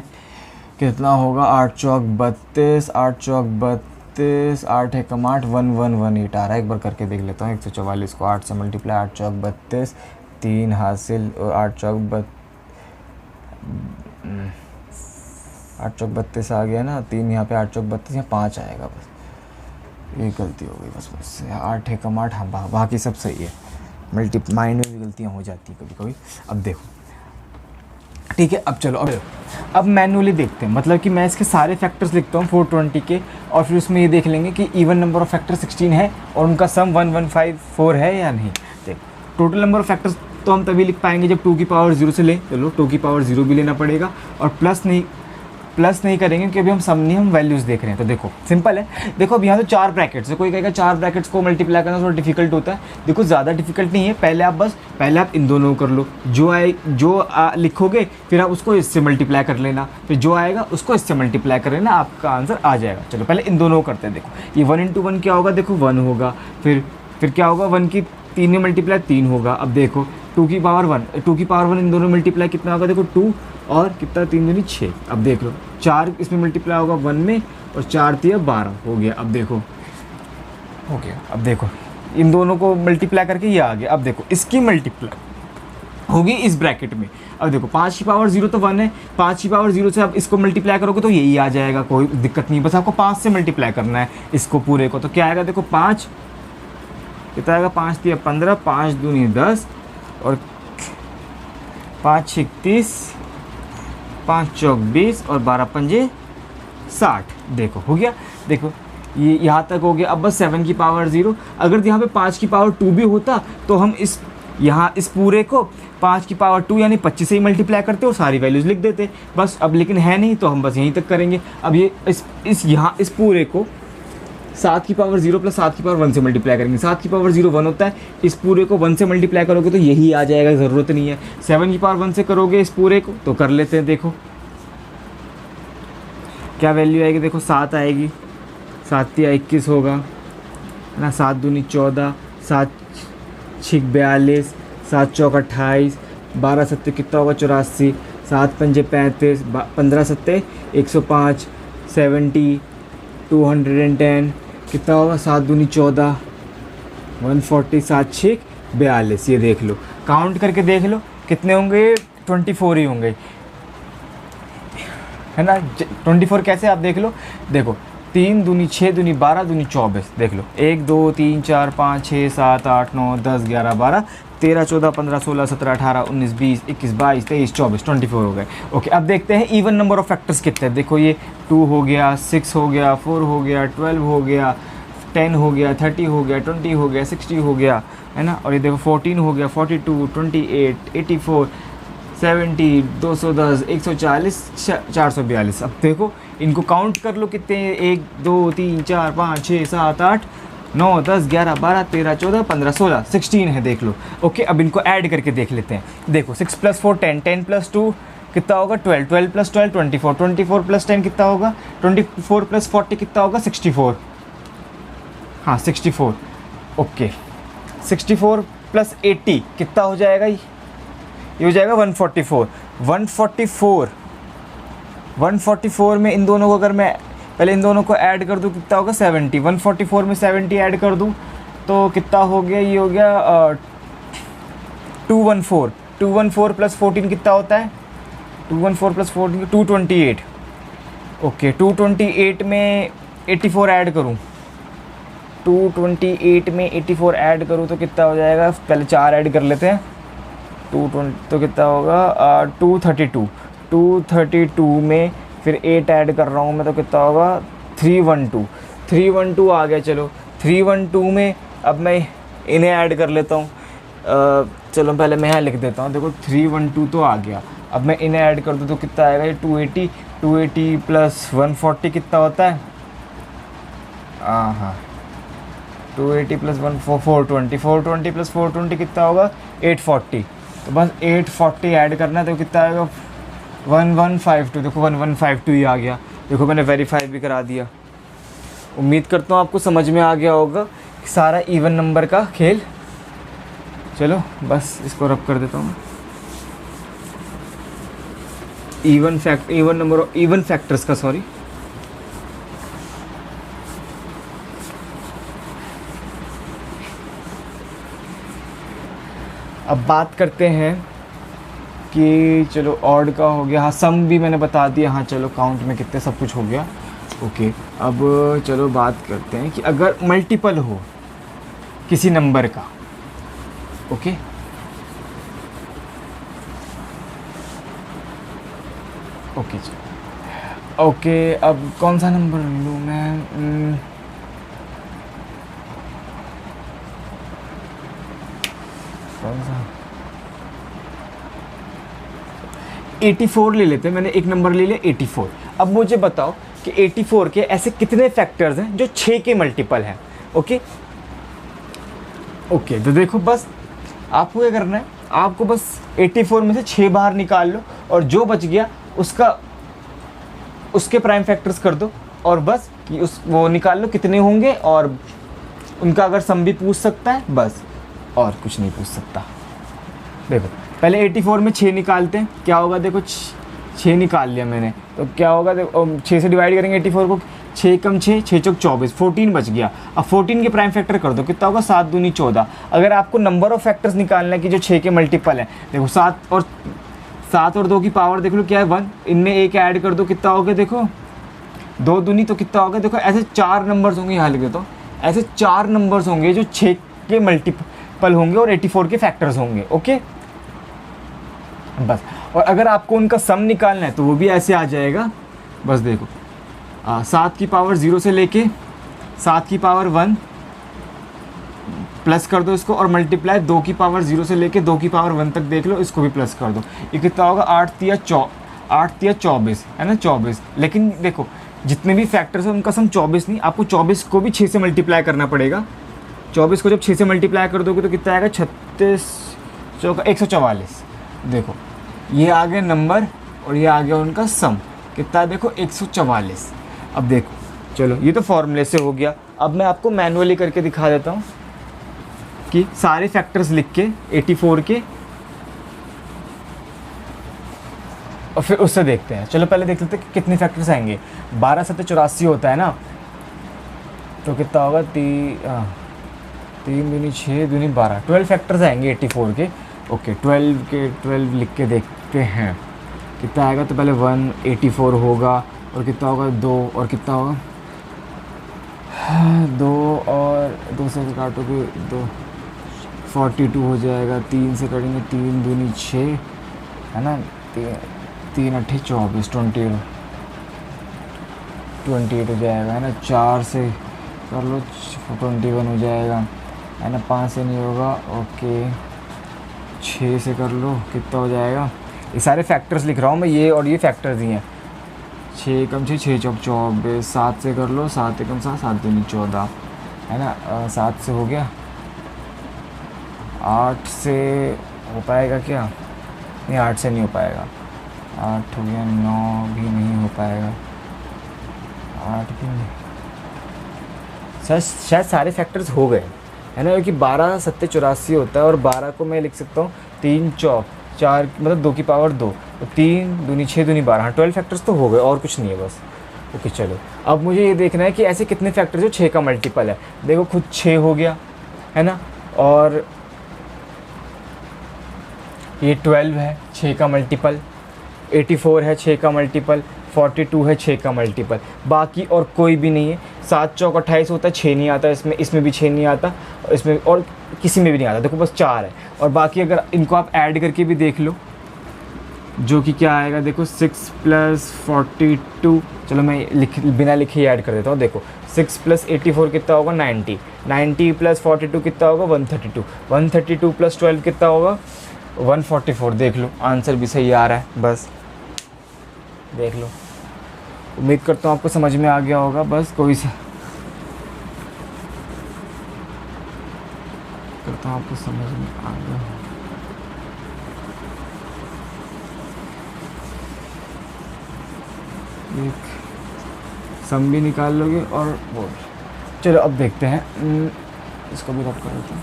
कितना होगा, 8 चौक 32, 8 चौक 32, 8 है कम 8, 1118 आ रहा है। एक बार करके देख लेता हूँ। 144 को 8 से मल्टीप्लाई, 8 चौक 32, 3 हासिल, 8 चौक 32 आ गया ना, 3 यहाँ पे, 8 चौक 32, यहाँ 5 आएगा। बस ये गलती हो गई बस मुझसे। 8 है कम 8, हाँ बाकी सब सही है। माइंड में भी गलतियाँ हो जाती है कभी कभी। अब देखो ठीक है, अब चलो अब मैनुअली देखते हैं। मतलब कि मैं इसके सारे फैक्टर्स लिखता हूँ 420 के, और फिर उसमें ये देख लेंगे कि इवन नंबर ऑफ फैक्टर 16 है और उनका सम 1154 है या नहीं। देखो टोटल नंबर ऑफ फैक्टर्स तो हम तभी लिख पाएंगे जब 2 की पावर 0 से लें। चलो 2 की पावर 0 भी लेना पड़ेगा, और प्लस नहीं करेंगे क्योंकि अभी हम सम नहीं, हम वैल्यूज़ देख रहे हैं। तो देखो सिंपल है। देखो अब यहाँ तो 4 ब्रैकेट्स है, कोई कहेगा 4 ब्रैकेट्स को मल्टीप्लाई करना थोड़ा डिफिकल्ट होता है। देखो ज़्यादा डिफिकल्ट नहीं है। पहले आप इन दोनों कर लो, लिखोगे फिर आप उसको इससे मल्टीप्लाई कर लेना, फिर जो आएगा उसको इससे मल्टीप्लाई कर लेना, आपका आंसर आ जाएगा। चलो पहले इन दोनों करते हैं। देखो ये 1 इंटू 1 क्या होगा, देखो 1 होगा। फिर क्या होगा, 1 की 3 में मल्टीप्लाई 3 होगा। अब देखो 2 की पावर 1 इन दोनों मल्टीप्लाई कितना होगा, देखो 2 और कितना 3 दूनी 6। अब देख लो 4 इसमें मल्टीप्लाई होगा 1 में, और 4 3 12 हो गया। अब देखो हो गया। अब देखो इन दोनों को मल्टीप्लाई करके ये आ गया। अब देखो इसकी मल्टीप्लाई होगी इस ब्रैकेट में। अब देखो 5 की पावर 0 तो 1 है, 5 की पावर 0 से अब इसको मल्टीप्लाई करोगे तो यही आ जाएगा, कोई दिक्कत नहीं। बस आपको 5 से मल्टीप्लाई करना है इसको पूरे को। तो क्या आएगा, देखो 5 कितना आएगा, 5 3 15, 5 दूनी 10, और 5 6 30, 5 चौक 20, और 12 पंजे 60। देखो हो गया। देखो ये यहाँ तक हो गया। अब बस 7 की पावर 0, अगर यहाँ पे 5 की पावर 2 भी होता तो हम इस पूरे को 5 की पावर 2 यानी 25 से ही मल्टीप्लाई करते और सारी वैल्यूज़ लिख देते बस। अब लेकिन है नहीं तो हम बस यहीं तक करेंगे। अब ये इस पूरे को 7 की पावर 0 प्लस 7 की पावर 1 से मल्टीप्लाई करेंगे। 7 की पावर 0 1 होता है, इस पूरे को 1 से मल्टीप्लाई करोगे तो यही आ जाएगा, ज़रूरत नहीं है। 7 की पावर 1 से करोगे इस पूरे को, तो कर लेते हैं। देखो क्या वैल्यू आएगी, देखो 7 आएगी, 7 या 21 होगा ना, 7 दूनी 14, 7 6 42, 7 चौक 28, 12 सत्ते कितना होगा 84, 7 पंजे 35, 15 सत्ते 105, 70, 210 कितना होगा, 7 दूनी 14, 140, 7 6 42। ये देख लो, काउंट करके देख लो कितने होंगे, 24 ही होंगे। है ना। 24 कैसे आप देख लो, देखो 3 दूनी 6 दूनी 12 दूनी 24, देख लो 1 2 3 4 5 6 7 8 9 10 11 12 13 14 15 16 17 18 19 20 21 22 23 24 24 हो गए। ओके, अब देखते हैं इवन नंबर ऑफ फैक्टर्स कितने हैं। देखो ये 2 हो गया, 6 हो गया, 4 हो गया, 12 हो गया, 10 हो गया, 30 हो गया, 20 हो गया, 60 हो गया, है ना। और ये देखो 14 हो गया, 42 28 84 70 210 140 442। अब देखो इनको काउंट कर लो कितने, 1 2 3 4 5 6 7 8 9 10 11 12 13 14 15 16 16 है, देख लो। ओके, अब इनको ऐड करके देख लेते हैं। देखो 6 + 4 10 10 + 2 कितना होगा 12 12 + 12 24 24 + 10 कितना होगा 24 + 40 कितना होगा 64। हाँ 64। ओके, 64 + 80 कितना हो जाएगा, ये हो जाएगा 144। 144 में इन दोनों को अगर मैं पहले इन दोनों को ऐड कर दूँ कितना होगा 70। 144 में 70 ऐड कर दूँ तो कितना हो गया, ये हो गया 214। 214 + 14 कितना होता है, 214 + 14 228। ओके, 228 में 84 ऐड करूँ, 228 में 84 ऐड करूँ तो कितना हो जाएगा, पहले 4 ऐड कर लेते हैं। 220 तो कितना होगा 232। 232 में फिर 8 ऐड कर रहा हूँ मैं तो कितना होगा 312। 312 आ गया। चलो 312 में अब मैं इन्हें ऐड कर लेता हूँ। चलो पहले मैं यहाँ लिख देता हूँ। देखो 312 तो आ गया, अब मैं इन्हें ऐड कर दूँ तो कितना आएगा, ये 280 + 140 कितना होता है, हाँ 280 + 420 420 + 420 कितना होगा 840। तो बस 840 ऐड करना है तो कितना आएगा 1152। देखो 1152 ही आ गया। देखो मैंने वेरीफाई भी करा दिया। उम्मीद करता हूँ आपको समझ में आ गया होगा कि सारा इवन नंबर का खेल। चलो बस इसको रब कर देता हूँ। इवन फैक्टर्स का सॉरी, अब बात करते हैं कि चलो ऑड का हो गया, हाँ सम भी मैंने बता दिया, हाँ चलो काउंट में कितने सब कुछ हो गया। ओके, अब चलो बात करते हैं कि अगर मल्टीपल हो किसी नंबर का। ओके, ओके चलो, ओके अब कौन सा नंबर लूँ मैं, कौन सा 84 ले लेते हैं। मैंने एक नंबर ले लिया 84। अब मुझे बताओ कि 84 के ऐसे कितने फैक्टर्स हैं जो 6 के मल्टीपल हैं। ओके ओके, तो देखो बस आपको क्या करना है, आपको बस 84 में से 6 बाहर निकाल लो और जो बच गया उसके प्राइम फैक्टर्स कर दो और बस वो निकाल लो कितने होंगे, और उनका अगर सम भी पूछ सकता है बस, और कुछ नहीं पूछ सकता। देखो पहले 84 में 6 निकालते हैं, क्या होगा, देखो 6 निकाल लिया मैंने तो क्या होगा, देखो 6 से डिवाइड करेंगे 84 को, 6 कम 6 6 चौक 24, 14 बच गया। अब 14 के प्राइम फैक्टर कर दो, कितना होगा 7 दूनी 14। अगर आपको नंबर ऑफ फैक्टर्स निकालना है कि जो 6 के मल्टीपल है, देखो 7 और 2 की पावर देख लो क्या है 1, इनमें एक ऐड कर दो कितना होगा, देखो 2 दूनी तो कितना होगा, देखो ऐसे 4 नंबर्स होंगे, यहाँ लिख देता हूँ, ऐसे 4 नंबर्स होंगे जो 6 के मल्टीपल होंगे और 84 के फैक्टर्स होंगे। ओके बस, और अगर आपको उनका सम निकालना है तो वो भी ऐसे आ जाएगा। बस देखो 7 की पावर 0 से लेके 7 की पावर 1 प्लस कर दो इसको, और मल्टीप्लाई 2 की पावर 0 से लेके 2 की पावर 1 तक देख लो, इसको भी प्लस कर दो। ये कितना होगा 8 तिया 24 है ना, 24। लेकिन देखो जितने भी फैक्टर्स हैं उनका सम 24 नहीं, आपको 24 को भी 6 से मल्टीप्लाई करना पड़ेगा। 24 को जब 6 से मल्टीप्लाई कर दोगे तो कितना आएगा 36 चौका 144। देखो ये आ गया नंबर और ये आ गया उनका सम, कितना देखो 144। अब देखो चलो ये तो फॉर्मूले से हो गया। अब मैं आपको मैनुअली करके दिखा देता हूँ कि सारे फैक्टर्स लिख के 84 के, और फिर उससे देखते हैं। चलो पहले देख लेते हैं कि कितने फैक्टर्स आएंगे। 12 7 84 होता है ना, तो कितना होगा 3 दूनी 6 दूनी 12 फैक्टर्स आएंगे 84 के। ओके 12 लिख के देखते हैं कितना आएगा, तो पहले 184 होगा और कितना होगा 2 और कितना होगा 2 और 2 से काटोगे 2 42 हो जाएगा। 3 से करेंगे 3 दूनी 6 है ना, 3 8 24 28 हो जाएगा है ना। 4 से कर लो 21 हो जाएगा है ना। 5 से नहीं होगा ओके। 6 से कर लो कितना हो जाएगा। ये सारे फैक्टर्स लिख रहा हूँ मैं, ये और ये फैक्टर्स ही हैं। 6 कम 6 6 चौक 24। 7 से कर लो 7 कम 7 7 दूनी 14 है ना। 7 से हो गया। 8 से हो पाएगा क्या, नहीं 8 से नहीं हो पाएगा। 8 हो गया। 9 भी नहीं हो पाएगा। 8 भी नहीं, शायद सारे फैक्टर्स हो गए है ना, क्योंकि 12 7 84 होता है और 12 को मैं लिख सकता हूँ 3 चौक 4 मतलब 2 की पावर 2 तो 3 दूनी 6 दूनी 12। हाँ 12 फैक्टर्स तो हो गए और कुछ नहीं है बस। ओके चलो अब मुझे ये देखना है कि ऐसे कितने फैक्टर्स जो 6 का मल्टीपल है। देखो खुद 6 हो गया है ना, और ये 12 है 6 का मल्टीपल, 84 है 6 का मल्टीपल, 42 है 6 का मल्टीपल, बाकी और कोई भी नहीं है। 7 चौक 28 होता है, 6 नहीं आता इसमें भी 6 नहीं आता, इसमें और किसी में भी नहीं आता। देखो बस 4 है और बाकी अगर इनको आप ऐड करके भी देख लो जो कि क्या आएगा। देखो 6 + 42, चलो मैं बिना लिखे ही ऐड कर देता हूँ। देखो 6 + 84 कितना होगा 90, 90 + 42 कितना होगा 132, 132 + 12 कितना होगा 144। देख लो आंसर भी सही आ रहा है, बस देख लो। उम्मीद करता हूँ आपको समझ में आ गया होगा। बस कोई सा करता हूँ आपको समझ में आ गया। एक सम भी निकाल लोगे और वो। चलो अब देखते हैं, इसको भी रब कर देते हैं।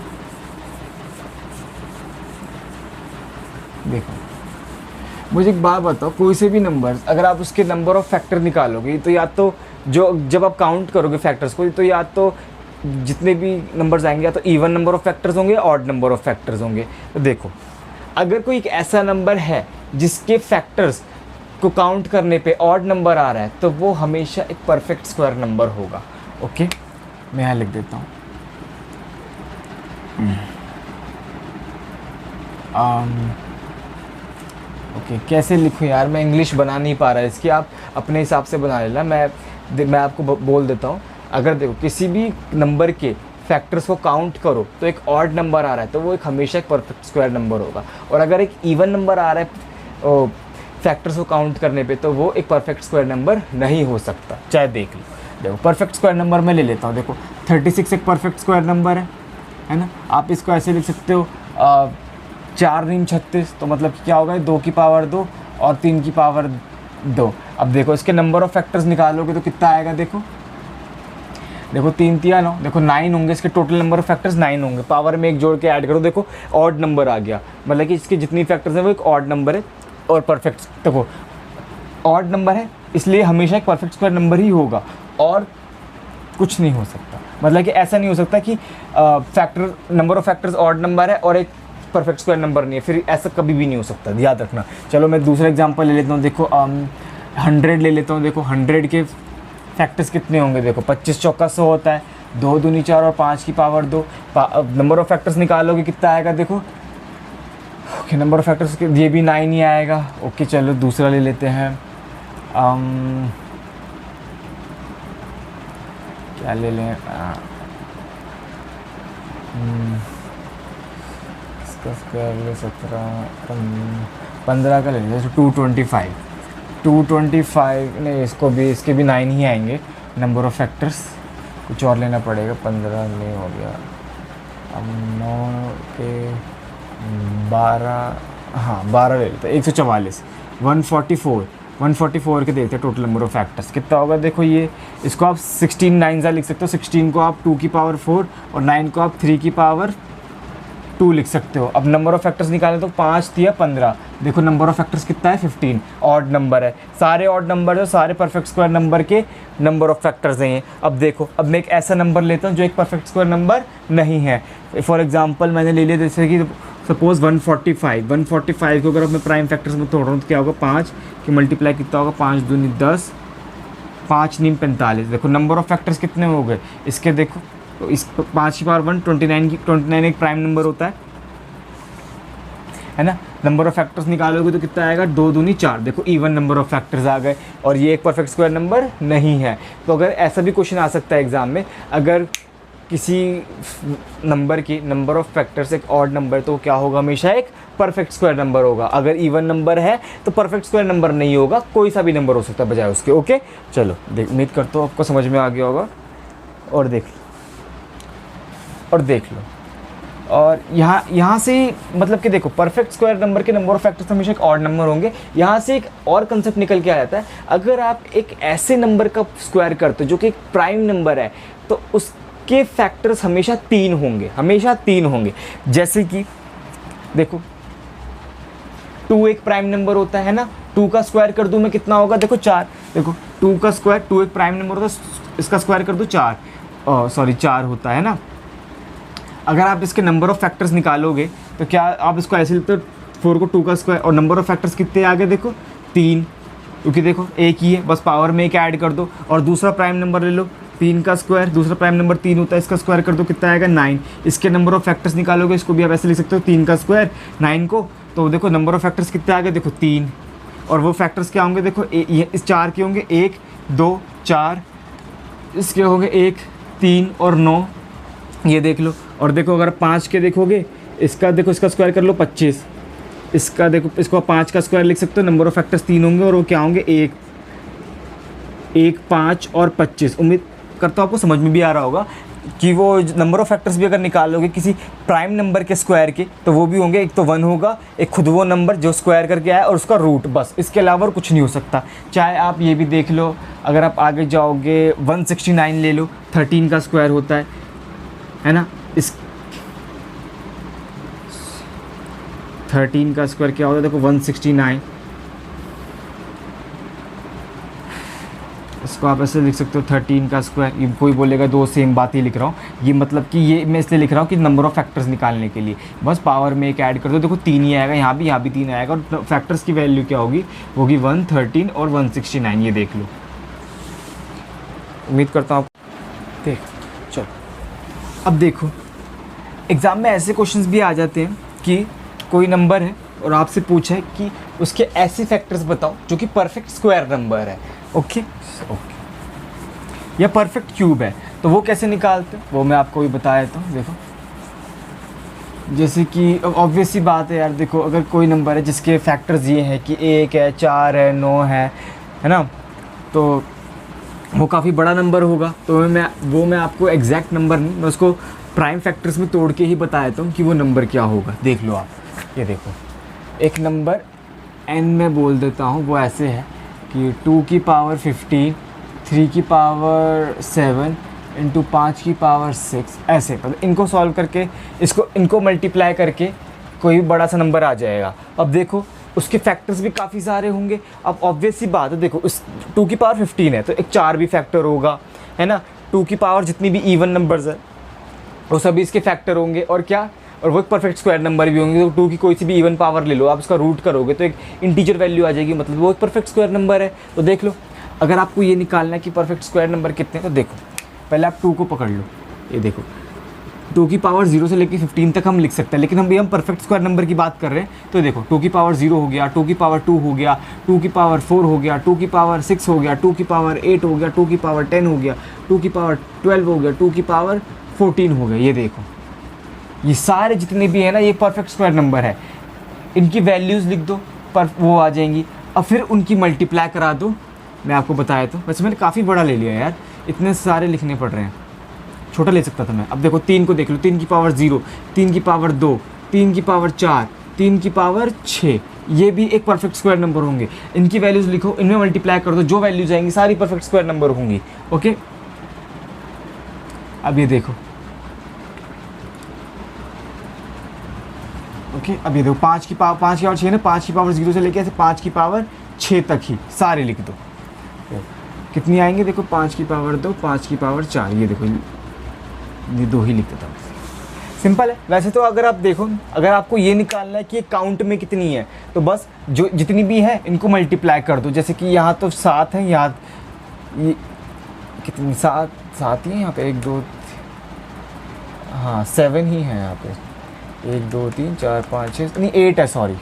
देखो मुझे एक बात बताओ, कोई से भी नंबर अगर आप उसके नंबर ऑफ फैक्टर निकालोगे तो या तो जो जब आप काउंट करोगे फैक्टर्स को तो या तो जितने भी नंबर्स आएंगे या तो इवन नंबर ऑफ फैक्टर्स होंगे ऑड नंबर ऑफ फैक्टर्स होंगे। तो देखो अगर कोई एक ऐसा नंबर है जिसके फैक्टर्स को काउंट करने पे ऑड नंबर आ रहा है तो वो हमेशा एक परफेक्ट स्क्वायर नंबर होगा। ओके मैं यहाँ लिख देता हूँ। ओके कैसे लिखूँ यार, मैं इंग्लिश बना नहीं पा रहा है इसकी, आप अपने हिसाब से बना लेना। मैं आपको बोल देता हूँ। अगर देखो किसी भी नंबर के फैक्टर्स को काउंट करो तो एक ऑड नंबर आ रहा है तो वो एक हमेशा एक परफेक्ट स्क्वायर नंबर होगा, और अगर एक इवन नंबर आ रहा है फैक्टर्स को काउंट करने पे तो वो एक परफेक्ट स्क्वायर नंबर नहीं हो सकता, चाहे देख लो। देखो परफेक्ट स्क्वायर नंबर मैं ले लेता हूँ। देखो 36 एक परफेक्ट स्क्वायर नंबर है ना। आप इसको ऐसे लिख सकते हो 4 × 36, तो मतलब क्या होगा 2 की पावर 2 और 3 की पावर 2। अब देखो इसके नंबर ऑफ फैक्टर्स निकालोगे तो कितना आएगा। देखो 3 3 9, देखो 9 होंगे इसके टोटल नंबर ऑफ फैक्टर्स 9 होंगे। पावर में 1 जोड़ के ऐड करो, देखो ऑड नंबर आ गया, मतलब कि इसके जितनी फैक्टर्स हैं वो एक ऑड नंबर है और परफेक्ट। देखो ऑड नंबर है इसलिए हमेशा एक परफेक्ट स्क्वायर नंबर ही होगा और कुछ नहीं हो सकता। मतलब कि ऐसा नहीं हो सकता कि factor number of factors odd number है और एक परफेक्ट स्क्वायर नंबर नहीं है, फिर ऐसा कभी भी नहीं हो सकता, याद रखना। चलो मैं दूसरा एग्जांपल ले लेता हूँ। देखो 100 ले लेता हूँ। देखो 100 के फैक्टर्स कितने होंगे। देखो 25 चौका 100 होता है, 2 दूनी 4 और 5 की पावर 2। नंबर ऑफ फैक्टर्स निकालोगे कितना आएगा। देखो ओके नंबर ऑफ फैक्टर्स ये भी 9 ही आएगा। ओके चलो दूसरा ले लेते हैं। क्या ले लें, इसका स्क्वायर ले 15 का ले लेते हैं। 225 नहीं, इसके भी 9 ही आएंगे नंबर ऑफ फैक्टर्स। कुछ और लेना पड़ेगा। 15 नहीं हो गया। अब 9 के 12, हाँ 12 ले लेते हैं। 144 144 के देते हैं टोटल नंबर ऑफ फैक्टर्स कितना होगा। देखो ये इसको आप 16 9 लिख सकते हो। 16 को आप 2 की पावर 4 और 9 को आप 3 की पावर 2 लिख सकते हो। अब नंबर ऑफ फैक्टर्स निकालें तो 5 3 15। देखो नंबर ऑफ फैक्टर्स कितना है 15, ऑड नंबर है। सारे ऑड नंबर जो सारे परफेक्ट स्क्वायर नंबर के नंबर ऑफ फैक्टर्स हैं। अब देखो अब मैं एक ऐसा नंबर लेता हूँ जो एक परफेक्ट स्क्वायर नंबर नहीं है। फॉर एग्जांपल मैंने ले लिया जैसे कि सपोज 145 को अगर मैं प्राइम फैक्टर्स में तोड़ रहा हूँ तो क्या होगा, 5 की मल्टीप्लाई कितना होगा, 5 दूनी 10, 5 नीम 45। देखो नंबर ऑफ फैक्टर्स कितने हो गए इसके, देखो तो इस 5 की पावर 1 29 एक प्राइम नंबर होता है ना। नंबर ऑफ फैक्टर्स निकालोगे तो कितना आएगा, 2 दूनी 4। देखो इवन नंबर ऑफ फैक्टर्स आ गए और ये एक परफेक्ट स्क्वायर नंबर नहीं है। तो अगर ऐसा भी क्वेश्चन आ सकता है एग्जाम में, अगर किसी नंबर की नंबर ऑफ फैक्टर्स एक ऑड नंबर, तो क्या होगा, हमेशा एक परफेक्ट स्क्वायर नंबर होगा। अगर इवन नंबर है तो परफेक्ट स्क्वायर नंबर नहीं होगा, कोई सा भी नंबर हो सकता है बजाय उसके। ओके चलो, उम्मीद करता हूँ आपको समझ में आ गया होगा। और देख लो और यहाँ से मतलब कि देखो परफेक्ट स्क्वायर नंबर के नंबर ऑफ फैक्टर्स हमेशा एक ऑड नंबर होंगे। यहाँ से एक और कंसेप्ट निकल के आ जाता है, अगर आप एक ऐसे नंबर का स्क्वायर करते हो जो कि एक प्राइम नंबर है, तो उसके फैक्टर्स हमेशा 3 होंगे। जैसे कि देखो 2 एक प्राइम नंबर होता है ना, 2 का स्क्वायर कर दूँ मैं कितना होगा, देखो 4। देखो 2 का स्क्वायर, 2 एक प्राइम नंबर होता है, इसका स्क्वायर कर दो 4 होता है ना। अगर आप इसके नंबर ऑफ फैक्टर्स निकालोगे तो क्या आप इसको ऐसे लिखते हो, 4 को 2 का स्क्वायर, और नंबर ऑफ फैक्टर्स कितने आ गए, देखो 3, क्योंकि देखो एक ही है, बस पावर में एक ऐड कर दो। और दूसरा प्राइम नंबर ले लो, 3 का स्क्वायर, दूसरा प्राइम नंबर 3 होता है, इसका स्क्वायर कर दो, कितना आएगा 9। इसके नंबर ऑफ फैक्टर्स निकालोगे, इसको भी आप ऐसे लिख सकते हो, 3 का स्क्वायर 9 को, तो देखो नंबर ऑफ फैक्टर्स कितने आ गए, देखो 3। और वो फैक्टर्स क्या होंगे, देखो इस 4 के होंगे 1 2 4, इसके होंगे 1 3 और 9, ये देख लो। और देखो अगर 5 के देखोगे, इसका देखो, इसका स्क्वायर कर लो 25, इसका देखो, इसको 5 का स्क्वायर लिख सकते हो, नंबर ऑफ फैक्टर्स 3 होंगे और वो क्या होंगे 1 5 और 25। उम्मीद करता हूँ आपको समझ में भी आ रहा होगा कि वो नंबर ऑफ फैक्टर्स भी अगर निकालोगे किसी प्राइम नंबर के स्क्वायर के, तो वो भी होंगे, एक तो 1 होगा, एक खुद वो नंबर जो स्क्वायर करके आया और उसका रूट, बस इसके अलावा और कुछ नहीं हो सकता। चाहे आप ये भी देख लो, अगर आप आगे जाओगे 169 ले लो, 13 का स्क्वायर होता है ना। इस 13 का स्क्वायर क्या होता है, देखो 169, इसको आप ऐसे लिख सकते हो 13 का स्क्वायर। ये कोई बोलेगा 2 सेम बात ही लिख रहा हूँ, ये मतलब कि ये मैं इसलिए लिख रहा हूँ कि नंबर ऑफ फैक्टर्स निकालने के लिए बस पावर में एक ऐड कर दो, देखो 3 ही आएगा, यहाँ भी 3 आएगा। और फैक्टर्स की वैल्यू क्या होगी, होगी 113 और 169, ये देख लो। उम्मीद करता हूँ देख। चलो अब देखो, एग्ज़ाम में ऐसे क्वेश्चंस भी आ जाते हैं कि कोई नंबर है और आपसे पूछा है कि उसके ऐसे फैक्टर्स बताओ जो कि परफेक्ट स्क्वायर नंबर है। ओके या परफेक्ट क्यूब है, तो वो कैसे निकालते हैं वो मैं आपको भी बता देता हूँ। देखो जैसे कि ऑब्वियस सी बात है यार, देखो अगर कोई नंबर है जिसके फैक्टर्स ये हैं कि 1 है 4 है 9 है ना, तो वो काफ़ी बड़ा नंबर होगा। तो मैं आपको एग्जैक्ट नंबर नहीं, मैं उसको प्राइम फैक्टर्स में तोड़ के ही बता देता हूँ कि वो नंबर क्या होगा। देख लो आप, ये देखो एक नंबर n में बोल देता हूँ, वो ऐसे है कि 2 की पावर 15, 3 की पावर 7 इंटू 5 की पावर 6, ऐसे मतलब इनको सॉल्व करके इनको मल्टीप्लाई करके कोई बड़ा सा नंबर आ जाएगा। अब देखो उसके फैक्टर्स भी काफ़ी सारे होंगे। अब ऑब्वियस सी बात है, देखो उस 2 की पावर 15 है तो एक 4 भी फैक्टर होगा, है ना। 2 की पावर जितनी भी इवन नंबर्स है वो सभी इसके फैक्टर होंगे, और क्या, और वो एक परफेक्ट स्क्वायर नंबर भी होंगे। तो 2 की कोई सी भी इवन पावर ले लो, आप उसका रूट करोगे तो एक इंटीजर वैल्यू आ जाएगी, मतलब वो एक परफेक्ट स्क्वायर नंबर है। तो देख लो, अगर आपको ये निकालना है कि परफेक्ट स्क्वायर नंबर कितने, तो देखो पहले आप 2 को पकड़ लो, ये देखो 2 की पावर 0 से लेकर 15 तक हम लिख सकते हैं, लेकिन हम परफेक्ट स्क्वायर नंबर की बात कर रहे हैं। तो देखो 2 की पावर 0 हो गया, 2 की पावर 2 हो गया, 2 की पावर 4 हो गया, 2 की पावर 6 हो गया, 2 की पावर 8 हो गया, 2 की पावर 10 हो गया, 2 की पावर 12 हो गया, 2 की पावर 14 हो गया। ये देखो ये सारे जितने भी है ना, ये परफेक्ट स्क्वायर नंबर है। इनकी वैल्यूज़ लिख दो, पर वो आ जाएंगी। अब फिर उनकी मल्टीप्लाई करा दो। मैं आपको बताया तो वैसे मैंने काफ़ी बड़ा ले लिया यार, इतने सारे लिखने पड़ रहे हैं, छोटा ले सकता था मैं। अब देखो 3 को देख लो, 3 की पावर 0, 3 की पावर 2, 3 की पावर 4, 3 की पावर 6, ये भी एक परफेक्ट स्क्वायर नंबर होंगे। इनकी वैल्यूज़ लिखो, इनमें मल्टीप्लाई कर दो, जो वैल्यूज आएंगी सारी परफेक्ट स्क्वायर नंबर होंगी। ओके अब ये देखो, ओके अब ये देखो 5 की पावर 6 ना, 5 की पावर 0 से लेके ऐसे 5 की पावर 6 तक ही सारे लिख दो। कितनी आएंगे देखो, 5 की पावर 2, 5 की पावर 4, ये देखो ये 2 ही लिख देता हूँ। सिंपल है। वैसे तो अगर आप देखो, अगर आपको ये निकालना है कि ये काउंट में कितनी है, तो बस जो जितनी भी है इनको मल्टीप्लाई कर दो। जैसे कि यहाँ तो 7 है, यहाँ ये कितनी 7 ही है यहाँ पे, 1 2 हाँ 7 ही है यहाँ पे, 1 2 3 4 5 6 नहीं 8 है, सॉरी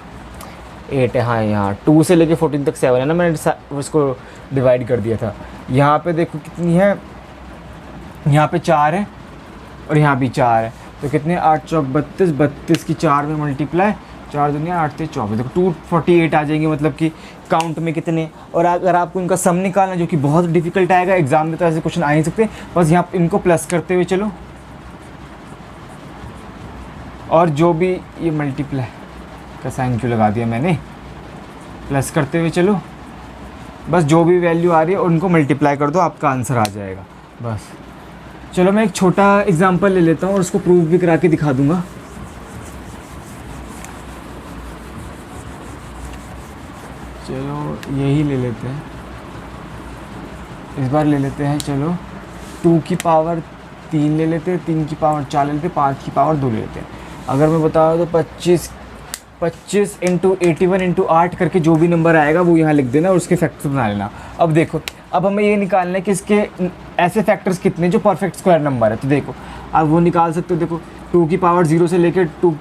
8 है। हाँ यहाँ 2 से लेके 14 तक 7 है ना, मैंने उसको डिवाइड कर दिया था। यहाँ पे देखो कितनी है, यहाँ पे 4 है और यहाँ भी 4 है, तो कितने 8 चौक 32, 32 की 4 में मल्टीप्लाई, 4 दुनिया 8 से 24, देखो 248 आ जाएंगे, मतलब कि काउंट में कितने। और अगर आपको इनका सम निकालना, जो कि बहुत डिफिकल्ट आएगा, एग्जाम में तो ऐसे क्वेश्चन आ नहीं सकते, बस यहाँ इनको प्लस करते हुए चलो, और जो भी ये मल्टीप्लाई का साइन क्यों लगा दिया मैंने, प्लस करते हुए चलो, बस जो भी वैल्यू आ रही है उनको मल्टीप्लाई कर दो, आपका आंसर आ जाएगा बस। चलो मैं एक छोटा एग्जांपल ले लेता हूँ और उसको प्रूव भी करा के दिखा दूंगा। चलो यही ले लेते हैं, इस बार ले लेते हैं, चलो 2 की पावर 3 ले लेते हैं, 3 की पावर 4 ले लेते हैं, 5 की पावर 2 ले लेते हैं। अगर मैं बताऊँ तो 25 इंटू 81 इंटू 8 करके जो भी नंबर आएगा वो यहाँ लिख देना और उसके फैक्टर्स बना लेना। अब देखो, अब हमें ये निकालना है कि इसके ऐसे फैक्टर्स कितने जो परफेक्ट स्क्वायर नंबर है। तो देखो अब वो निकाल सकते हो, देखो 2 की पावर 0 से लेकर 2,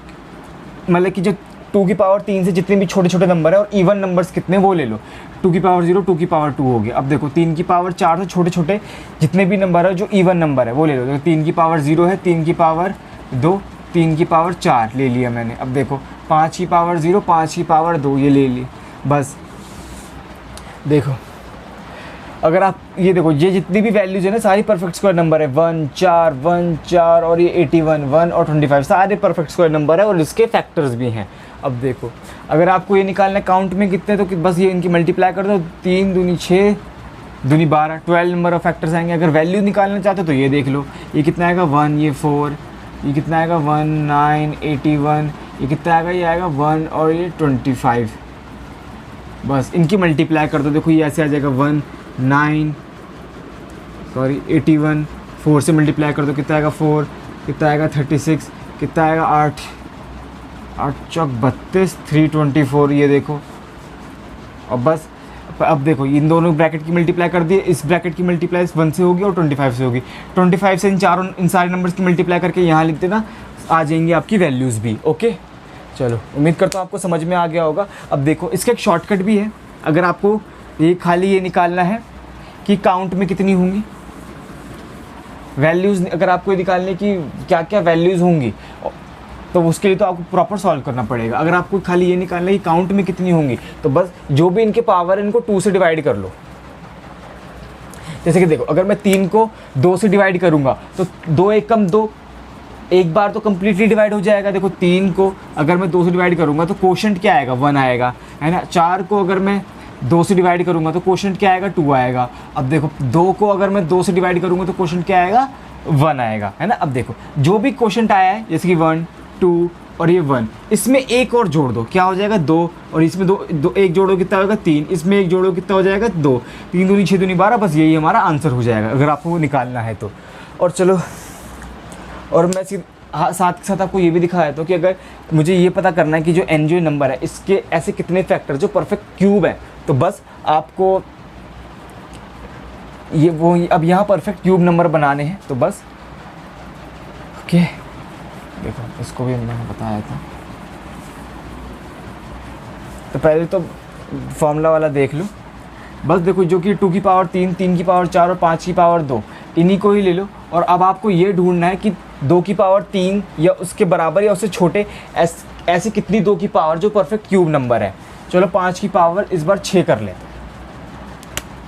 मतलब कि जो 2 की पावर 3 से जितने भी छोटे छोटे नंबर है और इवन नंबर्स कितने वो ले लो। 2 की पावर 0, 2 की पावर 2 हो गया। अब देखो 3 की पावर 4 से छोटे छोटे जितने भी नंबर है जो इवन नंबर है वो ले लो। देखो 3 की पावर 0 है, 3 की पावर 2, 3 की पावर 4 ले लिया मैंने। अब देखो 5 की पावर 0, 5 की पावर 2 ये ले ली। बस देखो, अगर आप ये देखो, ये जितनी भी वैल्यूज है ना सारी परफेक्ट स्क्वायर नंबर है। 1 4 और ये 81 1 और 25 सारे परफेक्ट स्क्वायर नंबर है और इसके फैक्टर्स भी हैं। अब देखो अगर आपको ये निकालना है काउंट में कितने, तो कि बस ये इनकी मल्टीप्लाई कर दो, 3 दूनी 6 दूनी 12, 12 नंबर ऑफ फैक्टर्स आएंगे। अगर वैल्यू निकालना चाहते हो तो ये देख लो, ये कितना आएगा 1, ये 4, ये कितना आएगा 1 9 81, ये कितना आएगा, ये आएगा 1 और ये 25। बस इनकी मल्टीप्लाई कर दो, देखो ये ऐसे आ जाएगा 1 9 सॉरी 81, 4 से मल्टीप्लाई कर दो कितना आएगा 4, कितना आएगा 36, कितना आएगा 8 चौक 32, 324 ये देखो। और बस अब देखो इन दोनों ब्रैकेट की मल्टीप्लाई कर दिए, इस ब्रैकेट की मल्टीप्लाई 1 से होगी और 25 से होगी। 25 से इन सारे नंबर्स की मल्टीप्लाई करके यहाँ लिख देना, आ जाएंगी आपकी वैल्यूज़ भी। ओके चलो, उम्मीद करता हूँ आपको समझ में आ गया होगा। अब देखो इसका एक शॉर्टकट भी है, अगर आपको ये खाली ये निकालना है कि काउंट में कितनी होंगी वैल्यूज़, अगर आपको ये निकालने की क्या क्या वैल्यूज़ होंगी तो उसके लिए तो आपको प्रॉपर सॉल्व करना पड़ेगा। अगर आपको खाली ये निकालना है कि काउंट में कितनी होंगी, तो बस जो भी इनके पावर है इनको 2 से डिवाइड कर लो। जैसे कि देखो अगर मैं 3 को 2 से डिवाइड करूँगा तो 2 1 कम 2, एक बार तो कम्प्लीटली डिवाइड हो जाएगा। देखो 3 को अगर मैं 2 से डिवाइड करूँगा तो कोशेंट क्या आएगा 1 आएगा, है ना। 4 को अगर मैं 2 से डिवाइड करूँगा तो कोशेंट क्या आएगा 2 आएगा। अब देखो 2 को अगर मैं 2 से डिवाइड करूँगा तो कोशेंट क्या आएगा 1 आएगा, है ना। अब देखो जो भी कोशेंट आया है जैसे कि 1 2 और ये 1, इसमें एक और जोड़ दो, क्या हो जाएगा 2, और इसमें 2 एक जोड़ो कितना होगा 3, इसमें एक जोड़ो कितना हो जाएगा 2, 3 दूनी 6 दूनी 12, बस यही हमारा आंसर हो जाएगा अगर आपको वो निकालना है तो। और चलो, और मैं साथ के साथ आपको ये भी दिखाया था कि अगर मुझे ये पता करना है कि जो एन जो नंबर है इसके ऐसे कितने फैक्टर जो परफेक्ट क्यूब है, तो बस आपको ये वो अब यहाँ परफेक्ट क्यूब नंबर बनाने हैं। तो बस ओके, देखो इसको भी मैंने बताया था, तो पहले तो फॉर्मूला वाला देख लो। बस देखो जो कि 2 की पावर 3, 3 की पावर 4 और 5 की पावर 2, इन्हीं को ही ले लो। और अब आपको ये ढूंढना है कि 2 की पावर 3 या उसके बराबर या उससे छोटे ऐसी कितनी 2 की पावर जो परफेक्ट क्यूब नंबर है। चलो 5 की पावर इस बार 6 कर लेते हैं,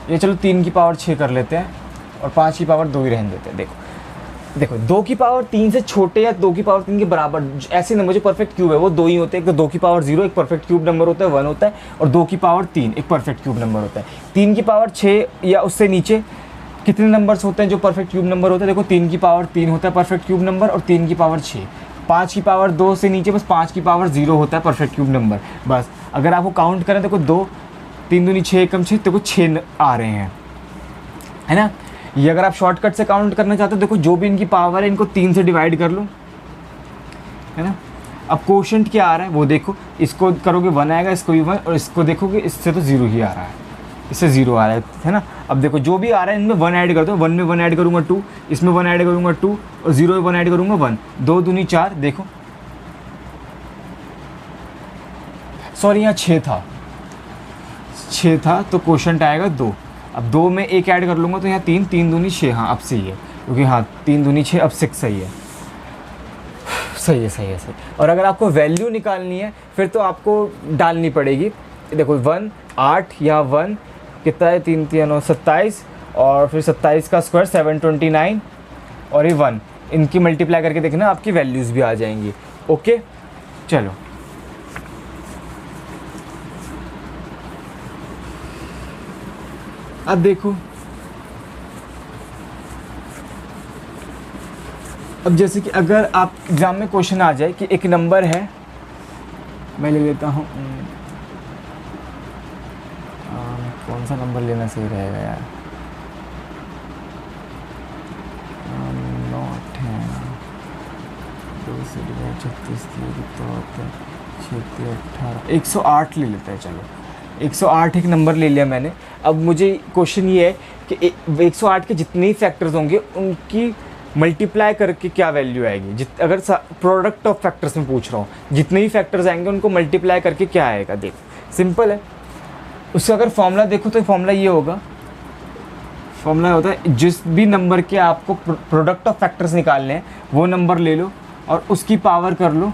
ये चलो 3 की पावर 6 कर लेते हैं और 5 की पावर 2 ही रहने देते हैं। देखो 2 की पावर 3 से छोटे या 2 की पावर 3 के बराबर ऐसे नंबर जो परफेक्ट क्यूब है वो 2 ही होते हैं। एक तो 2 की पावर 0 एक परफेक्ट क्यूब नंबर होता है 1 होता है, और 2 की पावर 3 एक परफेक्ट क्यूब नंबर होता है। 3 की पावर 6 या उससे नीचे कितने नंबर्स होते हैं जो परफेक्ट क्यूब नंबर होते हैं। देखो 3 की पावर 3 होता है परफेक्ट क्यूब नंबर और 3 की पावर 6। 5 की पावर 2 से नीचे बस 5 की पावर 0 होता है परफेक्ट क्यूब नंबर। बस अगर आपको काउंट करें देखो 2 3 दूनी 6 कम 6, देखो 6 आ रहे हैं, है ना। ये अगर आप शॉर्टकट से काउंट करना चाहते हो, देखो जो भी इनकी पावर है इनको 3 से डिवाइड कर लो, है ना। अब कोशेंट क्या आ रहा है वो देखो, इसको करोगे 1 आएगा, इसको भी 1, और इसको देखोगे इससे तो 0 ही आ रहा है, इससे 0 आ रहा है ना। अब देखो जो भी आ रहा है इनमें 1 ऐड कर दो, 1 में 1 ऐड करूँगा 2, इसमें 1 ऐड करूँगा 2, और 0 में 1 ऐड करूँगा 1, 2 दूनी 4, देखो सॉरी यहाँ 6 था तो कोशेंट आएगा 2। अब 2 में 1 ऐड कर लूँगा तो यहाँ 3, 3 दूनी 6, हाँ अब सही है, क्योंकि हाँ 3 दूनी 6, अब 6 सही है, सही है। और अगर आपको वैल्यू निकालनी है फिर तो आपको डालनी पड़ेगी, देखो 1 8 या 1 कितना है, 3 3 9 27, और फिर 27 का स्क्वायर 729, और ये 1, इनकी मल्टीप्लाई करके देखना आपकी वैल्यूज़ भी आ जाएंगी। ओके चलो अब देखो, अब जैसे कि अगर आप एग्ज़ाम में क्वेश्चन आ जाए कि एक नंबर है, मैं ले लेता हूँ कौन सा नंबर लेना सही रहेगा यार, 9 है, 2 से 36 कितना होता है, 6 18, 108 ले लेते हैं। चलो 108 एक नंबर ले लिया मैंने। अब मुझे क्वेश्चन ये है कि 108 के जितने ही फैक्टर्स होंगे उनकी मल्टीप्लाई करके क्या वैल्यू आएगी। अगर प्रोडक्ट ऑफ फैक्टर्स में पूछ रहा हूँ, जितने ही फैक्टर्स आएंगे उनको मल्टीप्लाई करके क्या आएगा, देख सिंपल है। उसका अगर फॉर्मूला देखो तो फॉर्मूला ये होगा, फॉर्मूला होता है जिस भी नंबर के आपको प्रोडक्ट ऑफ फैक्टर्स निकालने हैं वो नंबर ले लो और उसकी पावर कर लो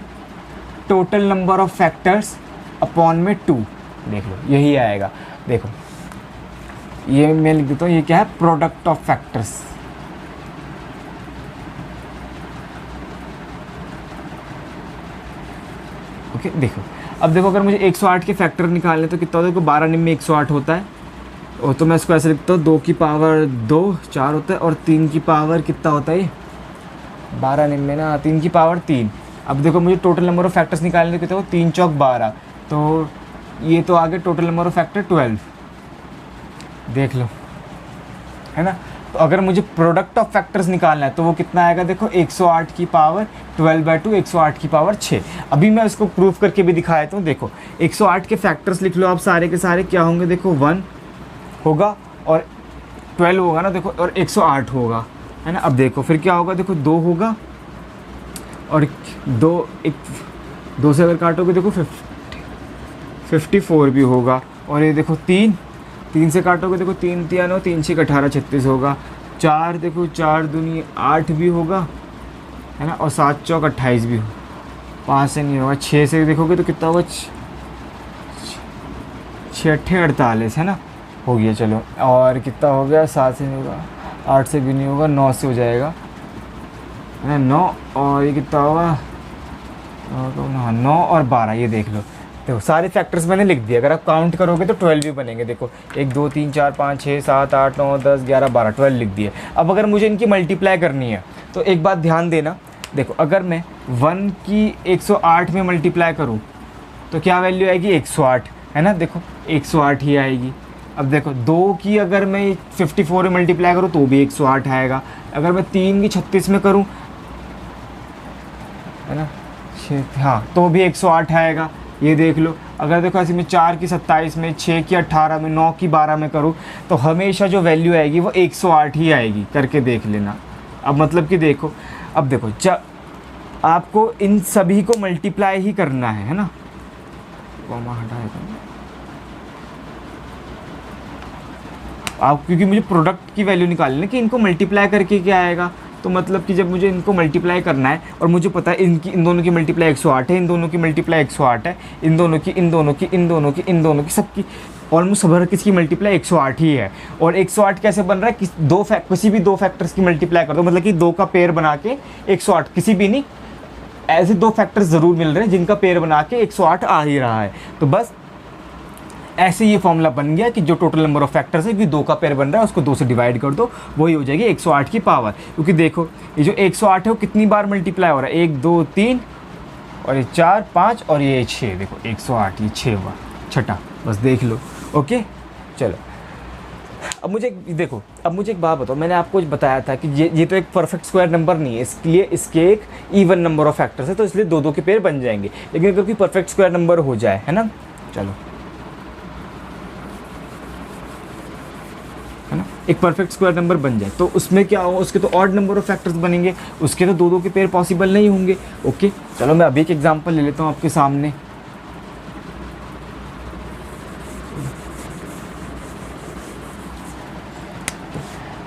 total number of factors upon में 2, देख लो यही आएगा। देखो ये मैं लिख देता हूँ, ये क्या है, प्रोडक्ट ऑफ फैक्टर्स। ओके देखो, अब देखो अगर मुझे 108 के फैक्टर निकालने तो कितना होता है, देखो 12 निम्न में 108 होता है, और तो मैं इसको ऐसे लिखता हूँ 2 की पावर 2 4 होता है, और 3 की पावर कितना होता है, 12 निम्न में ना 3 की पावर 3। अब देखो मुझे टोटल नंबर ऑफ फैक्टर्स निकालने कितना हो, 3 चौक 12, तो ये तो आगे टोटल नंबर ऑफ फैक्टर 12, देख लो है ना। तो अगर मुझे प्रोडक्ट ऑफ फैक्टर्स निकालना है तो वो कितना आएगा, देखो 108 की पावर 12/2, 108 की पावर 6। अभी मैं इसको प्रूफ करके भी दिखा देता हूँ। देखो 108 के फैक्टर्स लिख लो आप सारे के सारे, क्या होंगे, देखो 1 होगा और 12 होगा ना, देखो और 108 होगा, है ना। अब देखो फिर क्या होगा, देखो 2 होगा और 2 से अगर काटोगे देखो 54 भी होगा, और ये देखो 3 से काटोगे देखो 3 3 9 3 6 18 36 होगा, 4 देखो 4 दूनी 8 भी होगा, है ना, और 7 चौक 28 भी होगा, 5 से नहीं होगा, 6 से देखोगे तो कितना होगा, 6 8 48, है ना, हो गया। चलो और कितना हो गया, 7 से नहीं होगा, 8 से भी नहीं होगा, 9 से हो जाएगा, है ना, 9, और ये कितना होगा, 9 और 12, ये देख लो। देखो सारे फैक्टर्स मैंने लिख दिए, अगर आप काउंट करोगे तो 12 भी बनेंगे। देखो 1 2 3 4 5 6 7 8 9 10 11 12 12 लिख दिए। अब अगर मुझे इनकी मल्टीप्लाई करनी है तो एक बात ध्यान देना, देखो अगर मैं 1 की 108 में मल्टीप्लाई करूँ तो क्या वैल्यू आएगी, 108, है ना, देखो 108 ही आएगी। अब देखो 2 की अगर मैं 54 में मल्टीप्लाई करूँ तो भी 108 आएगा। अगर मैं 3 की 36 में करूँ, है ना, हाँ, तो भी 108 आएगा, ये देख लो। अगर देखो ऐसे मैं 4 की 27 में, 6 की 18 में, 9 की 12 में करूँ तो हमेशा जो वैल्यू आएगी वो 108 ही आएगी, करके देख लेना। अब मतलब कि देखो, अब देखो जब आपको इन सभी को मल्टीप्लाई ही करना है ना, कॉमा हटाएगा आप, क्योंकि मुझे प्रोडक्ट की वैल्यू निकालनी है कि इनको मल्टीप्लाई करके क्या आएगा। तो मतलब कि जब मुझे इनको मल्टीप्लाई करना है और मुझे पता है इन दोनों की मल्टीप्लाई 108 है, इन दोनों की मल्टीप्लाई 108 है, इन दोनों की सबकी ऑलमोस्ट सब किसकी मल्टीप्लाई 108 ही है। और 108 कैसे बन रहा है, किसी भी 2 फैक्टर्स की मल्टीप्लाई कर दो, मतलब कि 2 का पेयर बना के 108, किसी भी नहीं, ऐसे 2 फैक्टर्स ज़रूर मिल रहे हैं जिनका पेयर बना के 108 आ ही रहा है। तो बस ऐसे ये फॉर्मूला बन गया कि जो टोटल नंबर ऑफ फैक्टर्स है, कि 2 का पेयर बन रहा है उसको 2 से डिवाइड कर दो, वही हो जाएगी 108 की पावर। क्योंकि देखो ये जो 108 है वो कितनी बार मल्टीप्लाई हो रहा है, 1 2 3 और ये 4 5 और ये 6, देखो 108, ये 6 हुआ, छठा, बस देख लो। ओके चलो देखो, अब मुझे एक बात बताओ, मैंने आपको बताया था कि ये तो एक परफेक्ट स्क्वायर नंबर नहीं है, इसलिए इसके एक इवन नंबर ऑफ फैक्टर्स है, तो इसलिए दो दो के पेयर बन जाएंगे। लेकिन अगर कोई परफेक्ट स्क्वायर नंबर हो जाए, है ना, चलो, है ना, एक परफेक्ट स्क्वायर नंबर बन जाए तो उसमें क्या होगा, उसके तो ऑड नंबर ऑफ फैक्टर्स बनेंगे, उसके तो दो दो के पेयर पॉसिबल नहीं होंगे। ओके, चलो मैं अभी एक एग्जांपल ले लेता हूँ आपके सामने।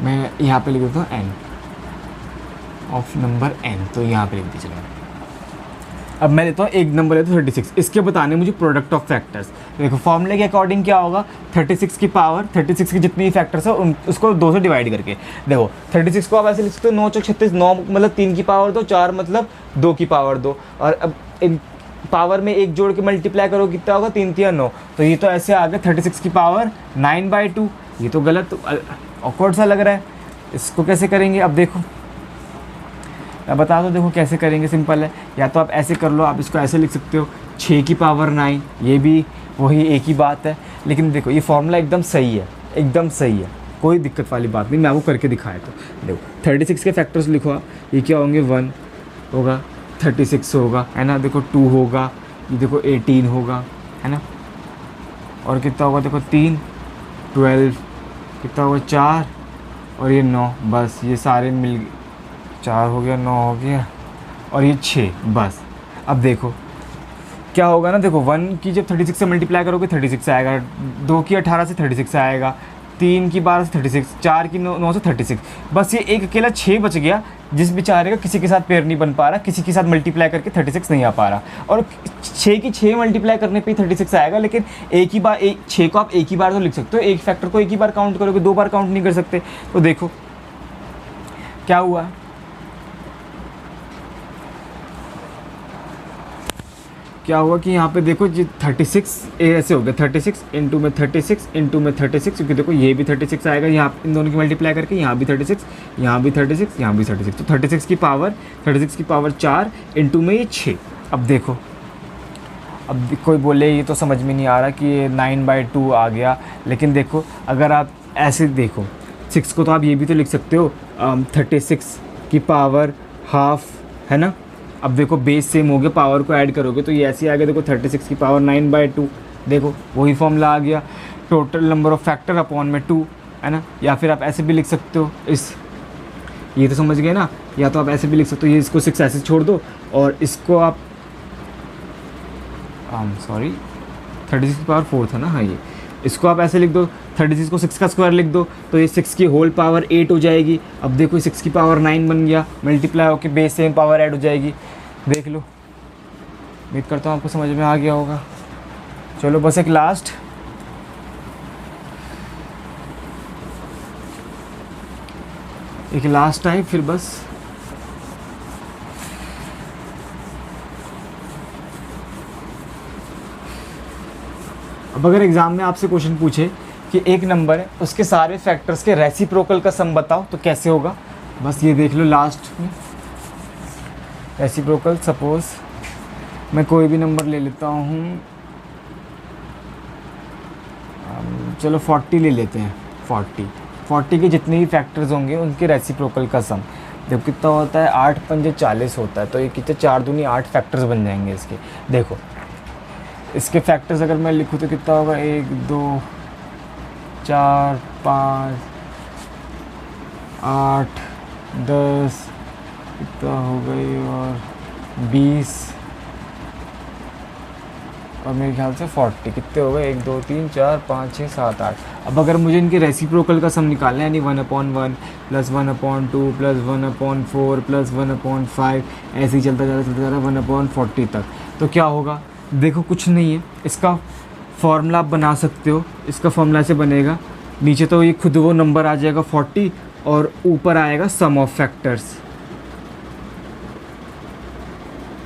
मैं यहाँ पे लिख देता हूँ n ऑफ नंबर n, तो यहाँ पे लिख दीजिए। अब मैं लेता हूँ एक नंबर लेता हूँ 36, इसके बताने मुझे प्रोडक्ट ऑफ फैक्टर्स। देखो फॉर्मूले के अकॉर्डिंग क्या होगा, 36 की पावर, 36 की जितनी फैक्टर्स है उसको 2 से डिवाइड करके। देखो 36 को आप ऐसे लिख सकते हो 9 चौक 36, 9 मतलब 3 की पावर 2, 4 मतलब 2 की पावर 2, और अब इन पावर में एक जोड़ के मल्टीप्लाई करो कितना होगा, 3 3 9, तो ये तो ऐसे आ गया 36 की पावर 9/2। ये तो गलत, ऑकवर्ड सा लग रहा है, इसको कैसे करेंगे। अब देखो मैं बता दो, देखो कैसे करेंगे, सिंपल है। या तो आप ऐसे कर लो, आप इसको ऐसे लिख सकते हो 6 की पावर 9, ये भी वही एक ही बात है। लेकिन देखो ये फॉर्मूला एकदम सही है, एकदम सही है, कोई दिक्कत वाली बात नहीं। मैं आपको करके दिखाया तो देखो 36 के फैक्टर्स लिखो आप, ये क्या होंगे, 1 होगा, 36 होगा, है ना, देखो 2 होगा, ये देखो 18 होगा, है ना, और कितना होगा, देखो 3 12, कितना होगा 4, और ये 9, बस ये सारे मिल 4 हो गया, 9 हो गया, और ये 6, बस। अब देखो क्या होगा ना, देखो 1 की जब 36 से मल्टीप्लाई करोगे 36 आएगा, 2 की 18 से 36 आएगा, 3 की 12 से 36, 4 की 9 से 36, बस ये एक अकेला 6 बच गया, जिस बेचारे का किसी के साथ पेयर नहीं बन पा रहा, किसी के साथ मल्टीप्लाई करके 36 नहीं आ पा रहा। और 6 की 6 मल्टीप्लाई करने पे ही 36 आएगा, लेकिन एक ही बार 6 को आप एक ही बार तो लिख सकते हो, एक फैक्टर को एक ही बार काउंट करोगे, 2 बार काउंट नहीं कर सकते। तो देखो क्या हुआ, क्या हुआ कि यहाँ पे देखो जी 36 ऐसे हो गया, 36 इंटू में 36 इंटू में 36, क्योंकि देखो ये भी 36 आएगा, यहाँ इन दोनों की मल्टीप्लाई करके, यहाँ भी 36, यहाँ भी 36, यहाँ भी 36, तो 36 की पावर 4 इंटू में ये 6। अब देखो, अब कोई बोले ये तो समझ में नहीं आ रहा कि ये 9/2 आ गया, लेकिन देखो अगर आप ऐसे देखो 6 को तो आप ये भी तो लिख सकते हो 36 की पावर हाफ, है ना। अब देखो बेस सेम हो गया, पावर को ऐड करोगे तो ये ऐसे आ गया, देखो 36 की पावर 9/2, देखो वही फॉर्मूला आ गया, total number of factor upon में 2, है ना। या फिर आप ऐसे भी लिख सकते हो, ये तो समझ गए ना, या तो आप ऐसे भी लिख सकते हो, ये इसको 6 ऐसे छोड़ दो, और इसको आप सॉरी 36 की पावर 4 था ना, हाँ, ये इसको आप ऐसे लिख दो, 36 को 6 का स्क्वायर लिख दो, तो ये 6 की होल पावर 8 हो जाएगी। अब देखो 6 की पावर 9 बन गया, मल्टीप्लाई होकर बेस सेम पावर ऐड हो जाएगी, देख लो। उम्मीद करता हूँ आपको समझ में आ गया होगा। चलो बस एक लास्ट टाइम, फिर बस अब अगर एग्ज़ाम में आपसे क्वेश्चन पूछे कि एक नंबर है उसके सारे फैक्टर्स के रेसिप्रोकल का सम बताओ, तो कैसे होगा, बस ये देख लो लास्ट में। रेसिप्रोकल, सपोज मैं कोई भी नंबर ले लेता हूँ, चलो 40 ले लेते हैं, 40 के जितने भी फैक्टर्स होंगे उनके रेसिप्रोकल का सम जब कितना होता है, 8 पंजे 40 होता है, तो ये कितने 4 दूनी 8 फैक्टर्स बन जाएंगे इसके। देखो इसके फैक्टर्स अगर मैं लिखूँ तो कितना होगा, 1 2 4 5 8 10, कितना हो गई, और 20, और मेरे ख्याल से 40, कितने हो गए, 1 2 3 4 5 6 7 8। अब अगर मुझे इनके रेसिप्रोकल का सम निकालना है, यानी 1/1 प्लस 1/2 प्लस 1/4 प्लस 1/5, ऐसे ही चलता जा रहा 1/40 तक, तो क्या होगा, देखो कुछ नहीं है, इसका फॉर्मूला आप बना सकते हो। इसका फॉर्मूला ऐसे बनेगा, नीचे तो ये खुद वो नंबर आ जाएगा 40, और ऊपर आएगा सम ऑफ फैक्टर्स।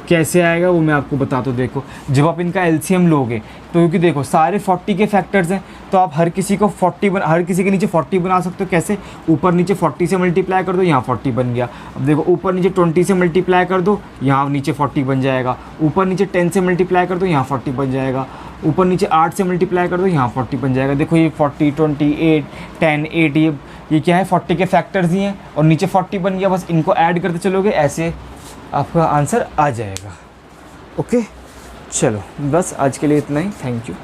कैसे आएगा वो मैं आपको बता दूँ। देखो जब आप इनका एलसीएम लोगे तो, क्योंकि देखो सारे 40 के फैक्टर्स हैं, तो आप हर किसी को 40 हर किसी के नीचे 40 बना सकते हो। कैसे, ऊपर नीचे 40 से मल्टीप्लाई कर दो, यहाँ 40 बन गया। अब देखो ऊपर नीचे 20 से मल्टीप्लाई कर दो, यहाँ नीचे 40 बन जाएगा। ऊपर नीचे 10 से मल्टीप्लाई कर दो, यहाँ 40 बन जाएगा। ऊपर नीचे 8 से मल्टीप्लाई कर दो, यहाँ 40 बन जाएगा। देखो ये 40, 28, 10, 8, ये क्या है 40 के फैक्टर्स ही हैं और नीचे 40 बन गया, बस इनको ऐड करते चलोगे, ऐसे आपका आंसर आ जाएगा। ओके, चलो बस आज के लिए इतना ही। Thank you.